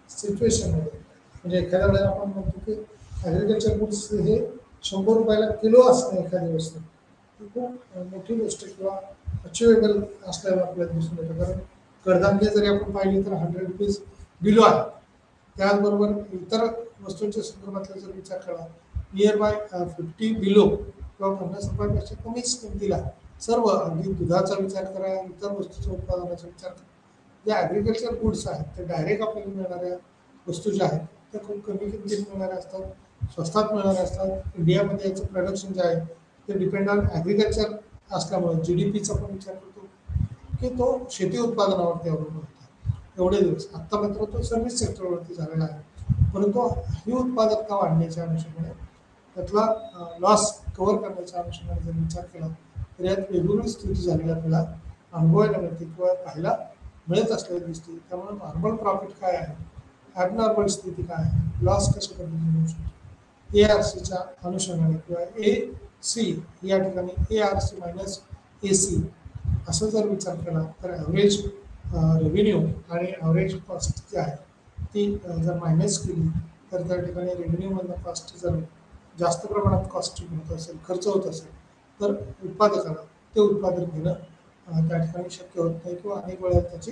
सिच्युएशनमध्ये म्हणजे एखाद्या वेळेला आपण म्हणतो की ॲग्रिकल्चर गुड्स हे 100 रुपयाला किलो असणं एखादी वस्तू ही खूप मोठी गोष्ट किंवा अचिवेबल असल्याला आपल्याला दिसून येतं. कारण कडधान्य जरी आपण पाहिली तर 100 रुपीज बिलो आहे. त्याचबरोबर इतर वस्तूंच्या संदर्भातला जर विचार केला नियर बाय 50 बिलो किंवा 50 रुपयापेक्षा कमीच किमतीला सर्व अगदी दुधाचा विचार करा, इतर वस्तूच्या उत्पादनाचा विचार करा, ज्या ॲग्रिकल्चर गुड्स आहेत ते डायरेक्ट आपल्याला मिळणाऱ्या वस्तू ज्या आहेत त्या खूप कमी किमतीत मिळणाऱ्या असतात, स्वस्तात मिळणाऱ्या असतात. इंडियामध्ये याचं प्रोडक्शन जे आहे ते डिपेंड ऑन ॲग्रिकल्चर असल्यामुळे GDPचा पण विचार करतो की तो शेती उत्पादनावरती अवलंबून होता एवढे दिवस. आत्ता मात्र तो सर्व्हिस सेक्टरवरती झालेला आहे. परंतु ही उत्पादकता वाढण्याच्या अनुषंगाने त्यातला लॉस कव्हर करण्याच्या अनुषंगाने जर विचार केला तर यात वेगवेगळी स्थिती झालेली आपल्याला अनुभवायला मिळते किंवा पाहायला मिळत असलेली दिसते. त्यामुळे नॉर्मल प्रॉफिट काय आहे, ॲबनॉर्मल स्थिती काय आहे, लॉस कशा पद्धतीने होऊ शकतो, ARCच्या अनुषंगाने किंवा AC या ठिकाणी ARC मायनस AC असं जर विचार केला तर ॲव्हरेज रेव्हेन्यू आणि ॲव्हरेज कॉस्ट जी आहे ती जर मायनस केली तर त्या ठिकाणी रेव्हेन्यूमधनं कॉस्ट जर जास्त प्रमाणात कॉस्ट होत असेल, खर्च होत असेल तर उत्पादकाला ते उत्पादन घेणं त्या ठिकाणी शक्य होत नाही किंवा अनेक वेळा त्याची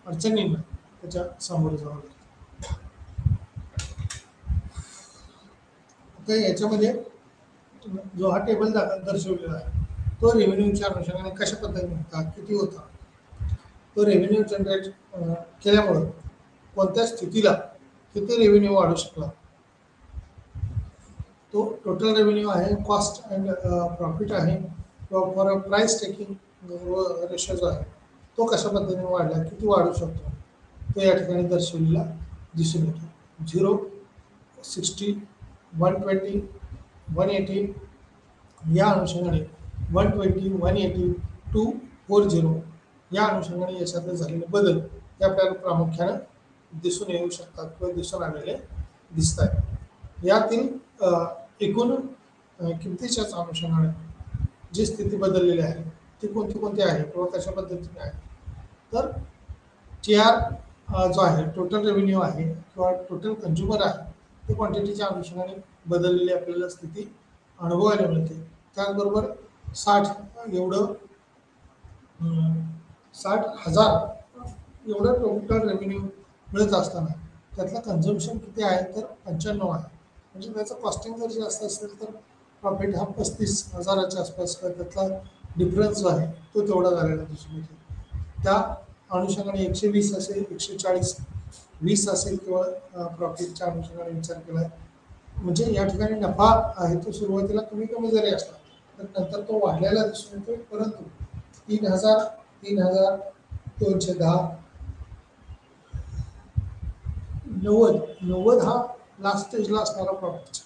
अडचणींना त्याच्या सामोरं जावं लागतं. आता याच्यामध्ये जो हा टेबल दर्शवलेला आहे तो रेव्हेन्यूच्या अनुषंगाने कशा पद्धतीने होता, किती होता, तो रेव्हेन्यू जनरेट केल्यामुळं कोणत्या स्थितीला किती रेव्हेन्यू वाढू शकला. तो टोटल रेव्हेन्यू आहे, कॉस्ट अँड प्रॉफिट आहे, किंवा फॉर प्राईस टेकिंग रेशो जो आहे तो कशा पद्धतीने वाढला, किती वाढू शकतो, तो या ठिकाणी दर्शवलेला दिसून येतो. 0, 60, 120, 180 या अनुषंगाने 120, 180, 240 या अनुषंगाने याच्यातले झालेले बदल हे आपल्याला प्रामुख्याने दिसून येऊ शकतात किंवा दिसून आलेले दिसत आहेत. यातील एकूण किमतीच्याच अनुषंगाने जी स्थिती बदललेली आहे ती कोणती कोणती आहे किंवा कशा पद्धतीने आहे. तर टी आर जो आहे टोटल रेव्हेन्यू आहे किंवा टोटल कंझ्युमर आहे ते क्वांटिटीच्या अनुषंगाने बदललेली आपल्याला स्थिती अनुभवायला मिळते. त्याचबरोबर 60 एवढं 60,000 एवढं टोटल रेव्हेन्यू मिळत असताना त्यातलं कन्झम्पशन किती आहे तर 95 आहे. म्हणजे त्याचं कॉस्टिंग जर जास्त असेल तर प्रॉफिट हा 35,000च्या आसपास त्यातला डिफरन्स जो आहे तो तेवढा झालेला दिसून येतो. त्या अनुषंगाने 120 असेल, 140, 20 असेल किंवा प्रॉफिटच्या अनुषंगाने विचार केला म्हणजे या ठिकाणी नफा आहे तो सुरुवातीला कमी कमी जरी असला तर नंतर तो वाढलेला दिसून येतो. परंतु 3,000, 3,210, 90 हा लास्ट स्टेजला असणारा प्रॉफिट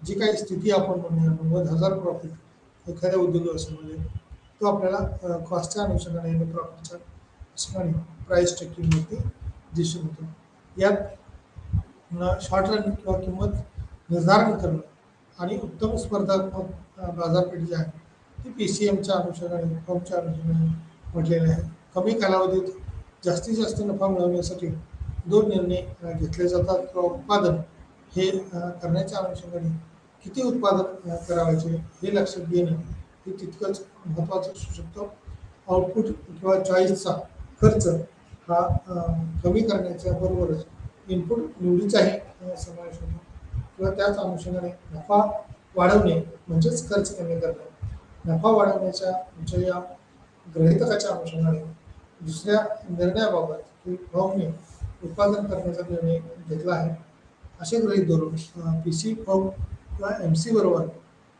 जी काही स्थिती आपण म्हणूया 90,000 प्रॉफिट एखाद्या उद्योग व्यवसायामध्ये तो आपल्याला कॉस्टच्या अनुषंगाने आणि प्रॉफिटच्या अनुषंगाने प्राईस टेकिंगवरती दिसून येतो. यात शॉर्ट रन किंवा किंमत निर्धारण करणं आणि उत्तम स्पर्धात्मक बाजारपेठ जी आहे ती PCMच्या अनुषंगाने फर्मच्या अनुषंगाने म्हटलेले आहे. कमी कालावधीत जास्तीत जास्त नफा मिळवण्यासाठी 2 निर्णय घेतले जातात किंवा उत्पादन हे करण्याच्या अनुषंगाने किती उत्पादन करावायचे हे लक्षात घेणे हे तितकंच महत्त्वाचं असू शकतं. आउटपुट किंवा चॉईसचा खर्च हा कमी करण्याच्या बरोबरच इनपुट निवडीचाही समावेश होतो किंवा त्याच अनुषंगाने नफा वाढवणे म्हणजेच खर्च कमी करणे. नफा वाढवण्याच्या म्हणजे या गृहीतकाच्या अनुषंगाने दुसऱ्या निर्णयाबाबत की फर्मने उत्पादन करण्याचा निर्णय घेतला आहे असे गृहीत धरून PC फर्म किंवा MC बरोबर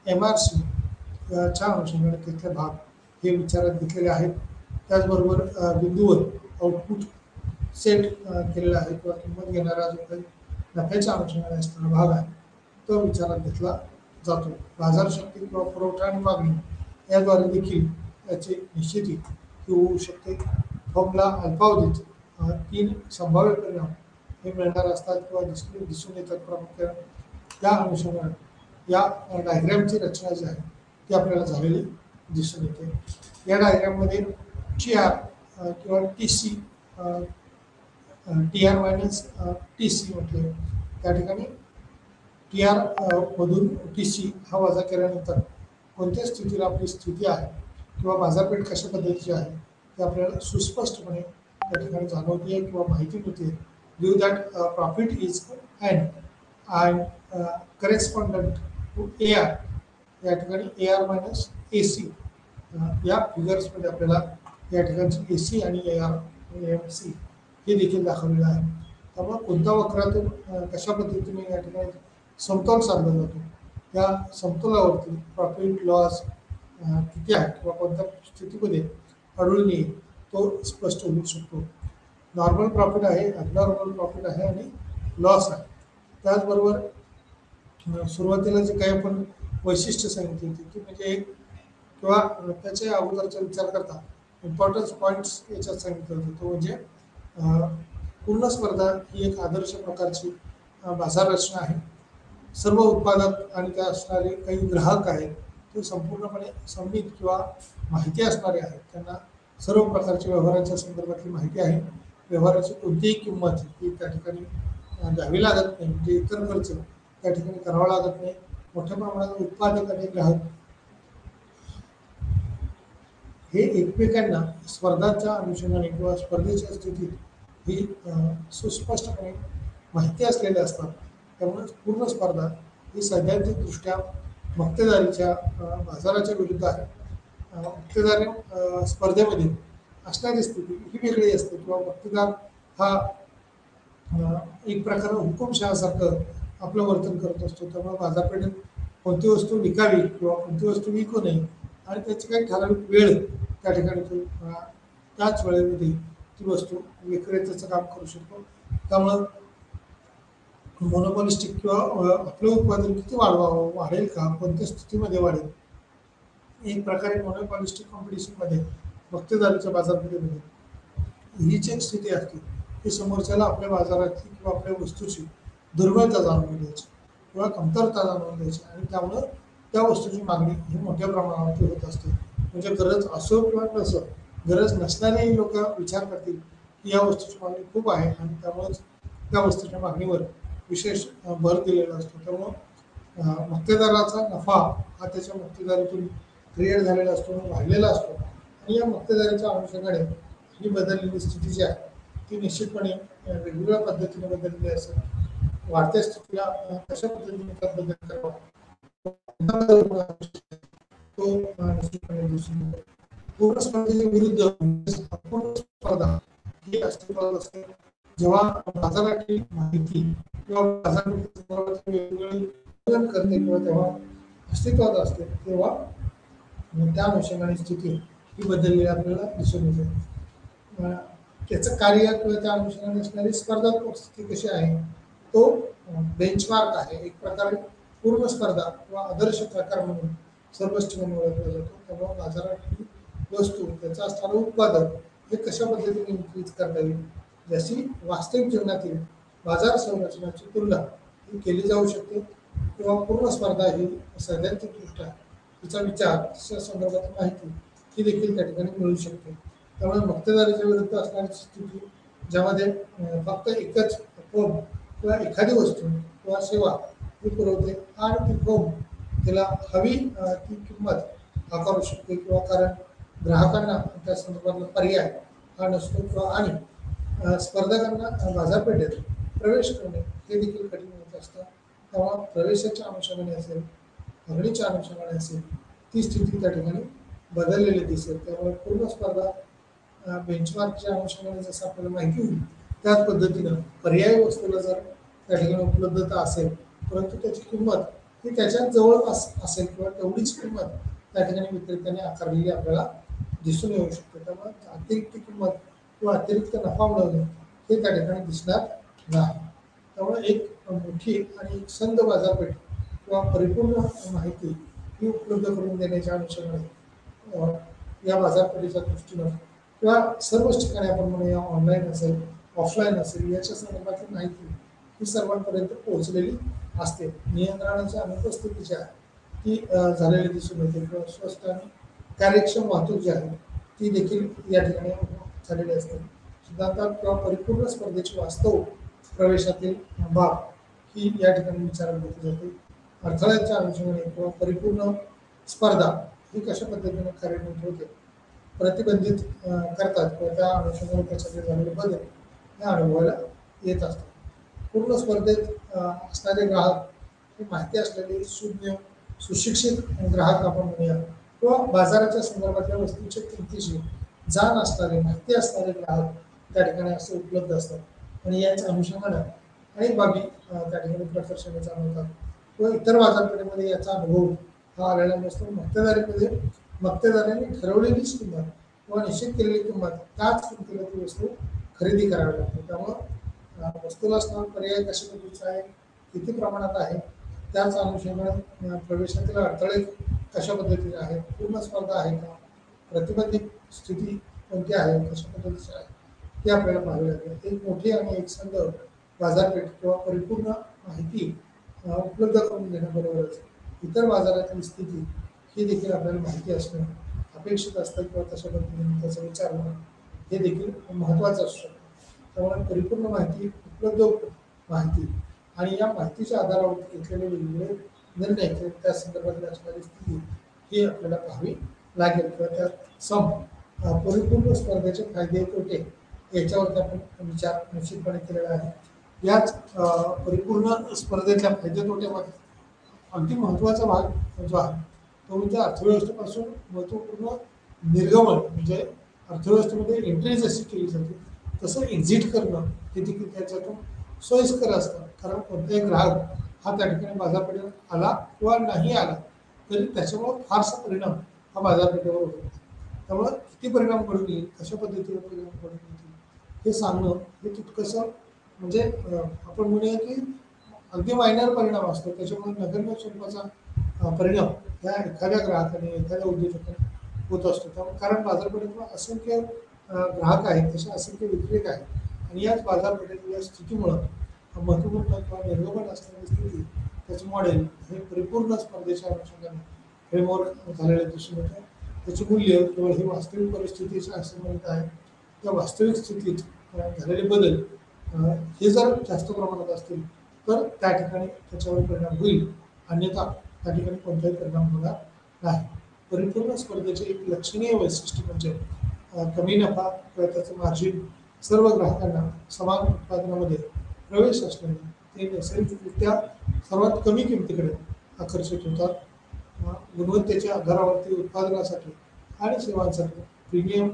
MRC च्या अनुषंगाने तिथले भाग हे विचारात घेतलेले आहेत. त्याचबरोबर बिंदूवर आउटपुट सेट केलेला आहे किंवा किंमत घेणारा जो काही नफ्याच्या अनुषंगाने असणारा भाग आहे तो विचारात घेतला जातो. बाजारशक्ती किंवा पुरवठा आणि मागणी याद्वारे देखील याची निश्चिती होऊ शकते. फर्मला अल्पावधीत 3 संभाव्य परिणाम हे मिळणार असतात किंवा दिसून येतात. प्रामुख्याने त्या अनुषंगाने या डायग्रॅमची रचना जी आहे ती आपल्याला झालेली दिसून येते. या डायग्रॅममध्ये TR किंवा TC TR मायनस TC म्हटले. त्या ठिकाणी TR मधून TC हा वजा केल्यानंतर कोणत्या स्थितीला आपली स्थिती आहे किंवा बाजारपेठ कशा पद्धतीची आहे ते आपल्याला सुस्पष्टपणे त्या ठिकाणी जाणवते किंवा माहिती मिळते. Due that profit is and correspondent to AR या ठिकाणी AR मायनस AC या फिगर्समध्ये आपल्याला या ठिकाणची AC आणि AR आणि MC हे देखील दाखवलेलं आहे. त्यामुळे कोणत्या वक्रातून कशा पद्धतीने या ठिकाणी समतोल साधला जातो त्या समतोलावरती प्रॉफिट लॉस किती आहे किंवा कोणत्या स्थितीमध्ये आढळून येईल तो स्पष्ट होऊ शकतो. नॉर्मल प्रॉफिट आहे, ॲबनॉर्मल प्रॉफिट आहे आणि लॉस आहे. त्याचबरोबर सुरुवातीला जे काही आपण वैशिष्ट्य सांगितली होती की म्हणजे एक किंवा त्याच्या अगोदरचा विचार करता इम्पॉर्टन्स पॉईंट्स याच्यात सांगितलं होतं तो म्हणजे पूर्ण स्पर्धा ही एक आदर्श प्रकारची बाजार रचना आहे. सर्व उत्पादक आणि त्या असणारे काही ग्राहक आहेत ते संपूर्णपणे संमित किंवा माहिती असणारे आहेत. त्यांना सर्व प्रकारच्या व्यवहाराच्या संदर्भातली माहिती आहे. व्यवहाराची कोणतीही किंमत ही त्या ठिकाणी द्यावी लागत नाही म्हणजे इतर खर्च त्या ठिकाणी करावा लागत नाही. मोठ्या प्रमाणात उत्पादक आणि ग्राहक हे एकमेकांना स्पर्धाच्या अनुषंगाने किंवा स्पर्धेच्या स्थितीत ही सुस्पष्टपणे माहिती असलेले असतात. त्यामुळे पूर्ण स्पर्धा ही सैद्धांतिकदृष्ट्या मक्तेदारीच्या बाजाराच्या विरुद्ध आहे. मक्तेदारी स्पर्धेमध्ये असणारी स्थिती ही वेगळी असते किंवा मक्तेदार हा एक प्रकारे हुकुमशहासारखं आपलं वर्तन करत असतो. त्यामुळे बाजारपेठेत कोणती वस्तू विकावी किंवा कोणती वस्तू विकू नये आणि त्याची काही ठराविक वेळ त्या ठिकाणी तो त्याच वेळेमध्ये ती वस्तू विक्रेत्याचं काम करू शकतो. त्यामुळं मोनोपॉलिस्टिक किंवा आपलं उत्पादन किती वाढवावं, वाढेल का, कोणत्या स्थितीमध्ये वाढेल, एक प्रकारे मोनोपॉलिस्टिक कॉम्पिटिशनमध्ये मक्तेदारीच्या बाजारपेठेमध्ये हीच एक स्थिती असते की समोरच्याला आपल्या बाजाराची किंवा आपल्या वस्तूची दुर्बलता जाणून द्यायची किंवा कमतरता जाणून द्यायची आणि त्यामुळं त्या वस्तूची मागणी ही मोठ्या प्रमाणावरती होत असते. म्हणजे गरज असो किंवा नसो, गरज नसणारेही लोक विचार करतील की या वस्तूची मागणी खूप आहे आणि त्यामुळेच त्या वस्तूच्या मागणीवर विशेष भर दिलेला असतो. त्यामुळं मक्तेदाराचा नफा हा त्याच्या मक्तेदारीतून क्रिएट झालेला असतो, वाढलेला असतो आणि या मक्तेदारीच्या अनुषंगाने ही बदललेली स्थिती जी आहे ती निश्चितपणे वेगवेगळ्या पद्धतीने बदललेली असेल. वाढत्या स्थितीला कशा पद्धतीने त्यात बदल करावा तो निश्चितपणे दिसून येतो. पूर्ण स्पर्धेच्या विरुद्ध अपूर्ण स्पर्धा ही अस्तित्वात असते. जेव्हा बाजाराची माहिती किंवा बाजारपेठेची वेगवेगळी करते किंवा तेव्हा अस्तित्वात असते तेव्हा त्या अनुषंगाने स्थिती ही बदललेली आपल्याला दिसून येते. त्याचं कार्य किंवा त्या अनुषंगाने असणारी स्पर्धात्मक स्थिती कशी आहे तो बेंचमार्क आहे. एक प्रकारे पूर्ण स्पर्धा किंवा आदर्श प्रकार म्हणून सर्वच ठिकाणी ओळखला जातो. त्यामुळे बाजारातली वस्तू त्याचं असणारं उत्पादन हे कशा पद्धतीने इन्क्रीज करता येईल जशी वास्तविक जीवनातील बाजार संरचनाची तुलना ही केली जाऊ शकते किंवा पूर्ण स्पर्धा ही सैद्धांतिकदृष्ट्या तिचा विचार तिच्या संदर्भात माहिती ही देखील त्या ठिकाणी मिळू शकते. त्यामुळे मक्तेदारीच्या विरुद्ध असणारी स्थिती ज्यामध्ये फक्त एकच फर्म किंवा एखादी वस्तू किंवा सेवा ही पुरवते आणि ती फर्म तिला हवी ती किंमत आकारू शकते किंवा कारण ग्राहकांना त्या संदर्भातला पर्याय हा नसतो किंवा आणि स्पर्धकांना बाजारपेठेत प्रवेश करणे हे देखील कठीण होत असतं. तेव्हा प्रवेशाच्या अनुषंगाने असेल, मागणीच्या अनुषंगाने असेल, ती स्थिती त्या ठिकाणी बदललेली दिसेल. त्यामुळे पूर्ण स्पर्धा बेंचमार्कच्या अनुषंगाने जसं आपल्याला माहिती होईल त्याच पद्धतीनं पर्यायी वस्तूला जर त्या ठिकाणी उपलब्धता असेल परंतु त्याची किंमत ही त्याच्यात जवळपास असेल किंवा तेवढीच किंमत त्या ठिकाणी विक्रेत्याने आकारलेली आपल्याला दिसून येऊ शकते. त्यामुळे अतिरिक्त किंमत किंवा अतिरिक्त नफा मिळवणे हे त्या ठिकाणी दिसणार नाही. त्यामुळे एक मोठी आणि एक संध बाजारपेठ किंवा परिपूर्ण माहिती ही उपलब्ध करून देण्याच्या अनुषंगाने या बाजारपेठेच्या दृष्टीनं किंवा सर्वच ठिकाणी आपण म्हणूया ऑनलाईन असेल ऑफलाईन असेल याच्या संदर्भातली माहिती ही सर्वांपर्यंत पोहोचलेली असते. नियंत्रणाच्या अनुपस्थिती जी आहे ती झालेली दिसून येते किंवा स्वस्त आणि कार्यक्षम वाहतूक जी आहे ती देखील या ठिकाणी झालेली असते. सिद्धांतात किंवा परिपूर्ण स्पर्धेची वास्तव प्रवेशातील बाब ही या ठिकाणी विचारात घेतली जाते. अडथळ्याच्या अनुषंगाने किंवा परिपूर्ण स्पर्धा ही कशा पद्धतीने कार्यान्वित होते प्रतिबंधित करतात किंवा त्या अनुषंगाने त्याच्याकडे झालेले बदल हे अनुभवायला येत असतात. पूर्ण स्पर्धेत असणारे ग्राहक हे माहिती असलेले सुज्ञ सुशिक्षित ग्राहक आपण म्हणूया किंवा बाजाराच्या संदर्भातल्या वस्तूंच्या किमतीची जाण असणारे माहिती असणारे ग्राहक त्या ठिकाणी असे उपलब्ध असतात आणि याच अनुषंगाने अनेक बाबी त्या ठिकाणी प्रकर्षाने जाणवतात किंवा इतर बाजारपेठेमध्ये याचा अनुभव हा आलेला नसतो. मक्तेदारांनी ठरवलेलीच किंमत किंवा निश्चित केलेली किंमत त्याच किमतीला ती वस्तू खरेदी करावी लागते. त्यामुळं वस्तूला असणारा पर्याय कशा पद्धतीचा आहे किती प्रमाणात आहे त्याच अनुषंगाने प्रवेशातील अडथळे कशा पद्धतीचे आहेत पूर्ण स्पर्धा आहे का प्रतिबंधित स्थिती कोणती आहे कशा पद्धतीची आहे हे आपल्याला पाहावे लागेल. एक मोठी आणि एकसंध बाजारपेठ किंवा परिपूर्ण माहिती उपलब्ध करून देण्याबरोबरच इतर बाजारातील स्थिती ही देखील आपल्याला माहिती असणं अपेक्षित असतं किंवा तशा पद्धतीने त्याचा विचार होणं हे देखील महत्त्वाचं असू शकतं. त्यामुळे परिपूर्ण माहिती उपलब्ध माहिती आणि या माहितीच्या आधारावर घेतलेले वेगवेगळे निर्णय त्या संदर्भातली असणारी स्थिती ही आपल्याला पाहावी लागेल किंवा त्या परिपूर्ण स्पर्धेचे फायदे तोटे याच्यावरती आपण विचार निश्चितपणे केलेला आहे. याच परिपूर्ण स्पर्धेतल्या फायदे तोट्यामध्ये अगदी महत्त्वाचा भाग जो आहे तो म्हणजे अर्थव्यवस्थेपासून महत्त्वपूर्ण निर्गमन म्हणजे अर्थव्यवस्थेमध्ये एंट्री जशी केली जाते तसं एक्झिट करणं हे देखील त्याच्यातून सोयीस्कर असतं, कारण कोणताही ग्राहक हा त्या ठिकाणी बाजारपेठेत आला किंवा नाही आला तरी त्याच्यामुळे फारसा परिणाम हा बाजारपेठेवर होतो. त्यामुळं किती परिणाम घडून येईल, कशा पद्धतीने परिणाम घडून येतील हे सांगणं हे तितकंसं म्हणजे आपण म्हणूया की अगदी मायनर परिणाम असतो, त्याच्यामुळे नगण्य स्वरूपाचा परिणाम या एखाद्या ग्राहकाने एखाद्या उद्योजकाने होत असतो. त्यामुळे कारण बाजारपेठेत असंख्य ग्राहक आहेत, तसे असंख्य विक्रेते आहेत आणि याच बाजारपेठेतील या स्थितीमुळं महत्त्वपूर्ण किंवा निर्गमन असलेली स्थिती त्याचं मॉडेल हे परिपूर्ण स्पर्धेच्या अनुषंगाने फ्रेमवर झालेलं दिसून येतं. त्याचे मूल्य केवळ ही वास्तविक परिस्थितीच्या संबंधित आहे. त्या वास्तविक स्थितीत झालेले बदल हे जर जास्त प्रमाणात असतील तर त्या ठिकाणी त्याच्यावर परिणाम होईल, अन्यथा त्या ठिकाणी कोणताही परिणाम होणार नाही. परिपूर्ण स्पर्धेचे एक लक्षणीय वैशिष्ट्य म्हणजे कमी नफा किंवा त्याचं मार्जिन सर्व ग्राहकांना समान उत्पादनामध्ये प्रवेश असल्याने ते नैसर्गिकरित्या सर्वात कमी किमतीकडे आकर्षित होतात. गुणवत्तेच्या आधारावरती उत्पादनासाठी आणि सेवांसाठी प्रीमियम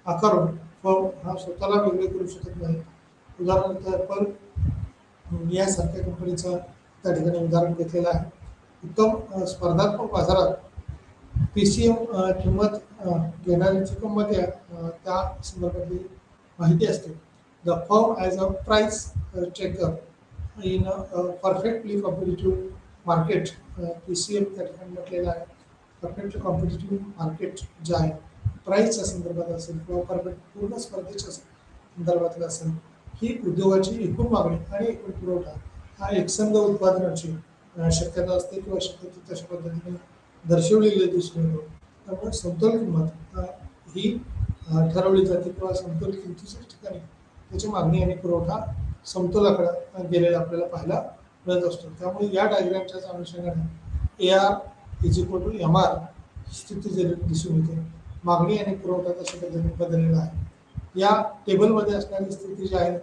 आकारून फर्म हा स्वतःला वेगळे करू शकत नाही. उदाहरणार्थ ॲपल यासारख्या कंपनीचं त्या ठिकाणी उदाहरण घेतलेलं आहे. उत्तम स्पर्धात्मक बाजारात PCM किंमत घेणाऱ्यांची किंमत त्या संदर्भातली माहिती असते. The firm as a price checker in perfectly competitive market, PCM त्या ठिकाणी म्हटलेलं आहे. परफेक्टली कॉम्पिटिटिव्ह मार्केट जे आहे प्राईसच्या संदर्भात असेल किंवा परफेक्ट पूर्ण स्पर्धेच्या संदर्भातलं असेल, ही उद्योगाची एकूण मागणी आणि एकूण पुरवठा हा एकसंध उत्पादनाची शक्यता असते किंवा शक्यता तशा पद्धतीने दर्शवलेली दिसून येतो. त्यामुळे समतोल किंमत ही ठरवली जाते किंवा समतोल किमतीच्या ठिकाणी त्याची मागणी आणि पुरवठा समतोलाकडे गेलेला आपल्याला पाहायला मिळत असतो. त्यामुळे या डायग्रामच्याच अनुषंगाने AR=MR स्थिती जरी दिसून येते. मागणी आणि पुरवठा तशा पद्धतीने बदललेला आहे. या टेबलमध्ये असणारी स्थिती जी आहे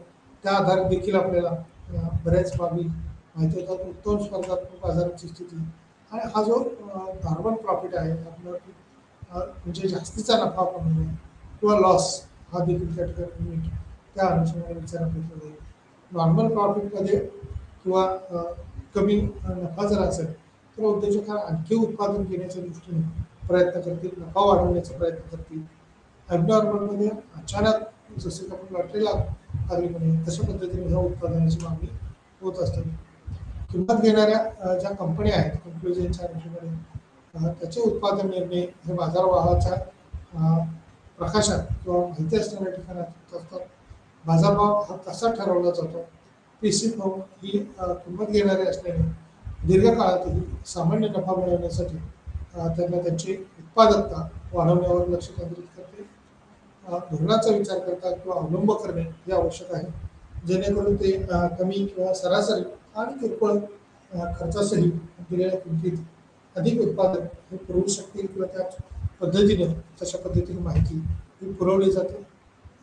त्या आधारे देखील आपल्याला बऱ्याच बाबी माहिती होतात. उत्तम स्पर्धात्मक बाजाराची स्थिती आणि हा जो नॉर्मल प्रॉफिट आहे आपलं म्हणजे जास्तीचा नफा कमी किंवा लॉस हा देखील त्या ठिकाणी त्या अनुषंगाने विचारात घेतला जाईल. नॉर्मल प्रॉफिटमध्ये किंवा कमी नफा जर असेल तर उद्योजक आणखी उत्पादन घेण्याच्या दृष्टीने प्रयत्न करतील, नफा वाढवण्याचा प्रयत्न करतील. ॲबनॉर्मलमध्ये अचानक जसं आपण लॉटरीला लागलीपणे तशा पद्धतीने ह्या उत्पादनाची मागणी होत असते. किंमत घेणाऱ्या ज्या कंपन्या आहेत कन्क्लुजनच्या अनुषंगाने त्याचे उत्पादन निर्णय हे बाजारभावाच्या प्रकाशात किंवा माहिती असणाऱ्या ठिकाणात असतात. बाजारभाव हा कसा ठरवला जातो. PC फर्म ही किंमत घेणारी असल्याने दीर्घकाळातही सामान्य नफा मिळवण्यासाठी त्यांना त्यांची उत्पादकता वाढवण्यावर लक्ष केंद्रित करते. धोरणाचा विचार करता किंवा अवलंब करणे हे आवश्यक आहे, जेणेकरून ते कमी किंवा सरासरी आणि किरकोळ खर्चासही दिलेल्या किमतीत अधिक उत्पादन हे पुरवू शकतील किंवा त्याच पद्धतीने तशा पद्धतीने माहिती ही पुरवली जाते.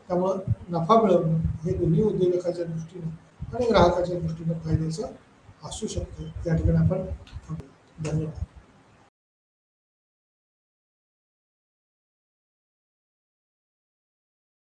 त्यामुळं नफा मिळवणं हे दोन्ही उद्योजकाच्या दृष्टीने आणि ग्राहकाच्या दृष्टीने फायद्याचं असू शकतं. या ठिकाणी आपण धन्यवाद.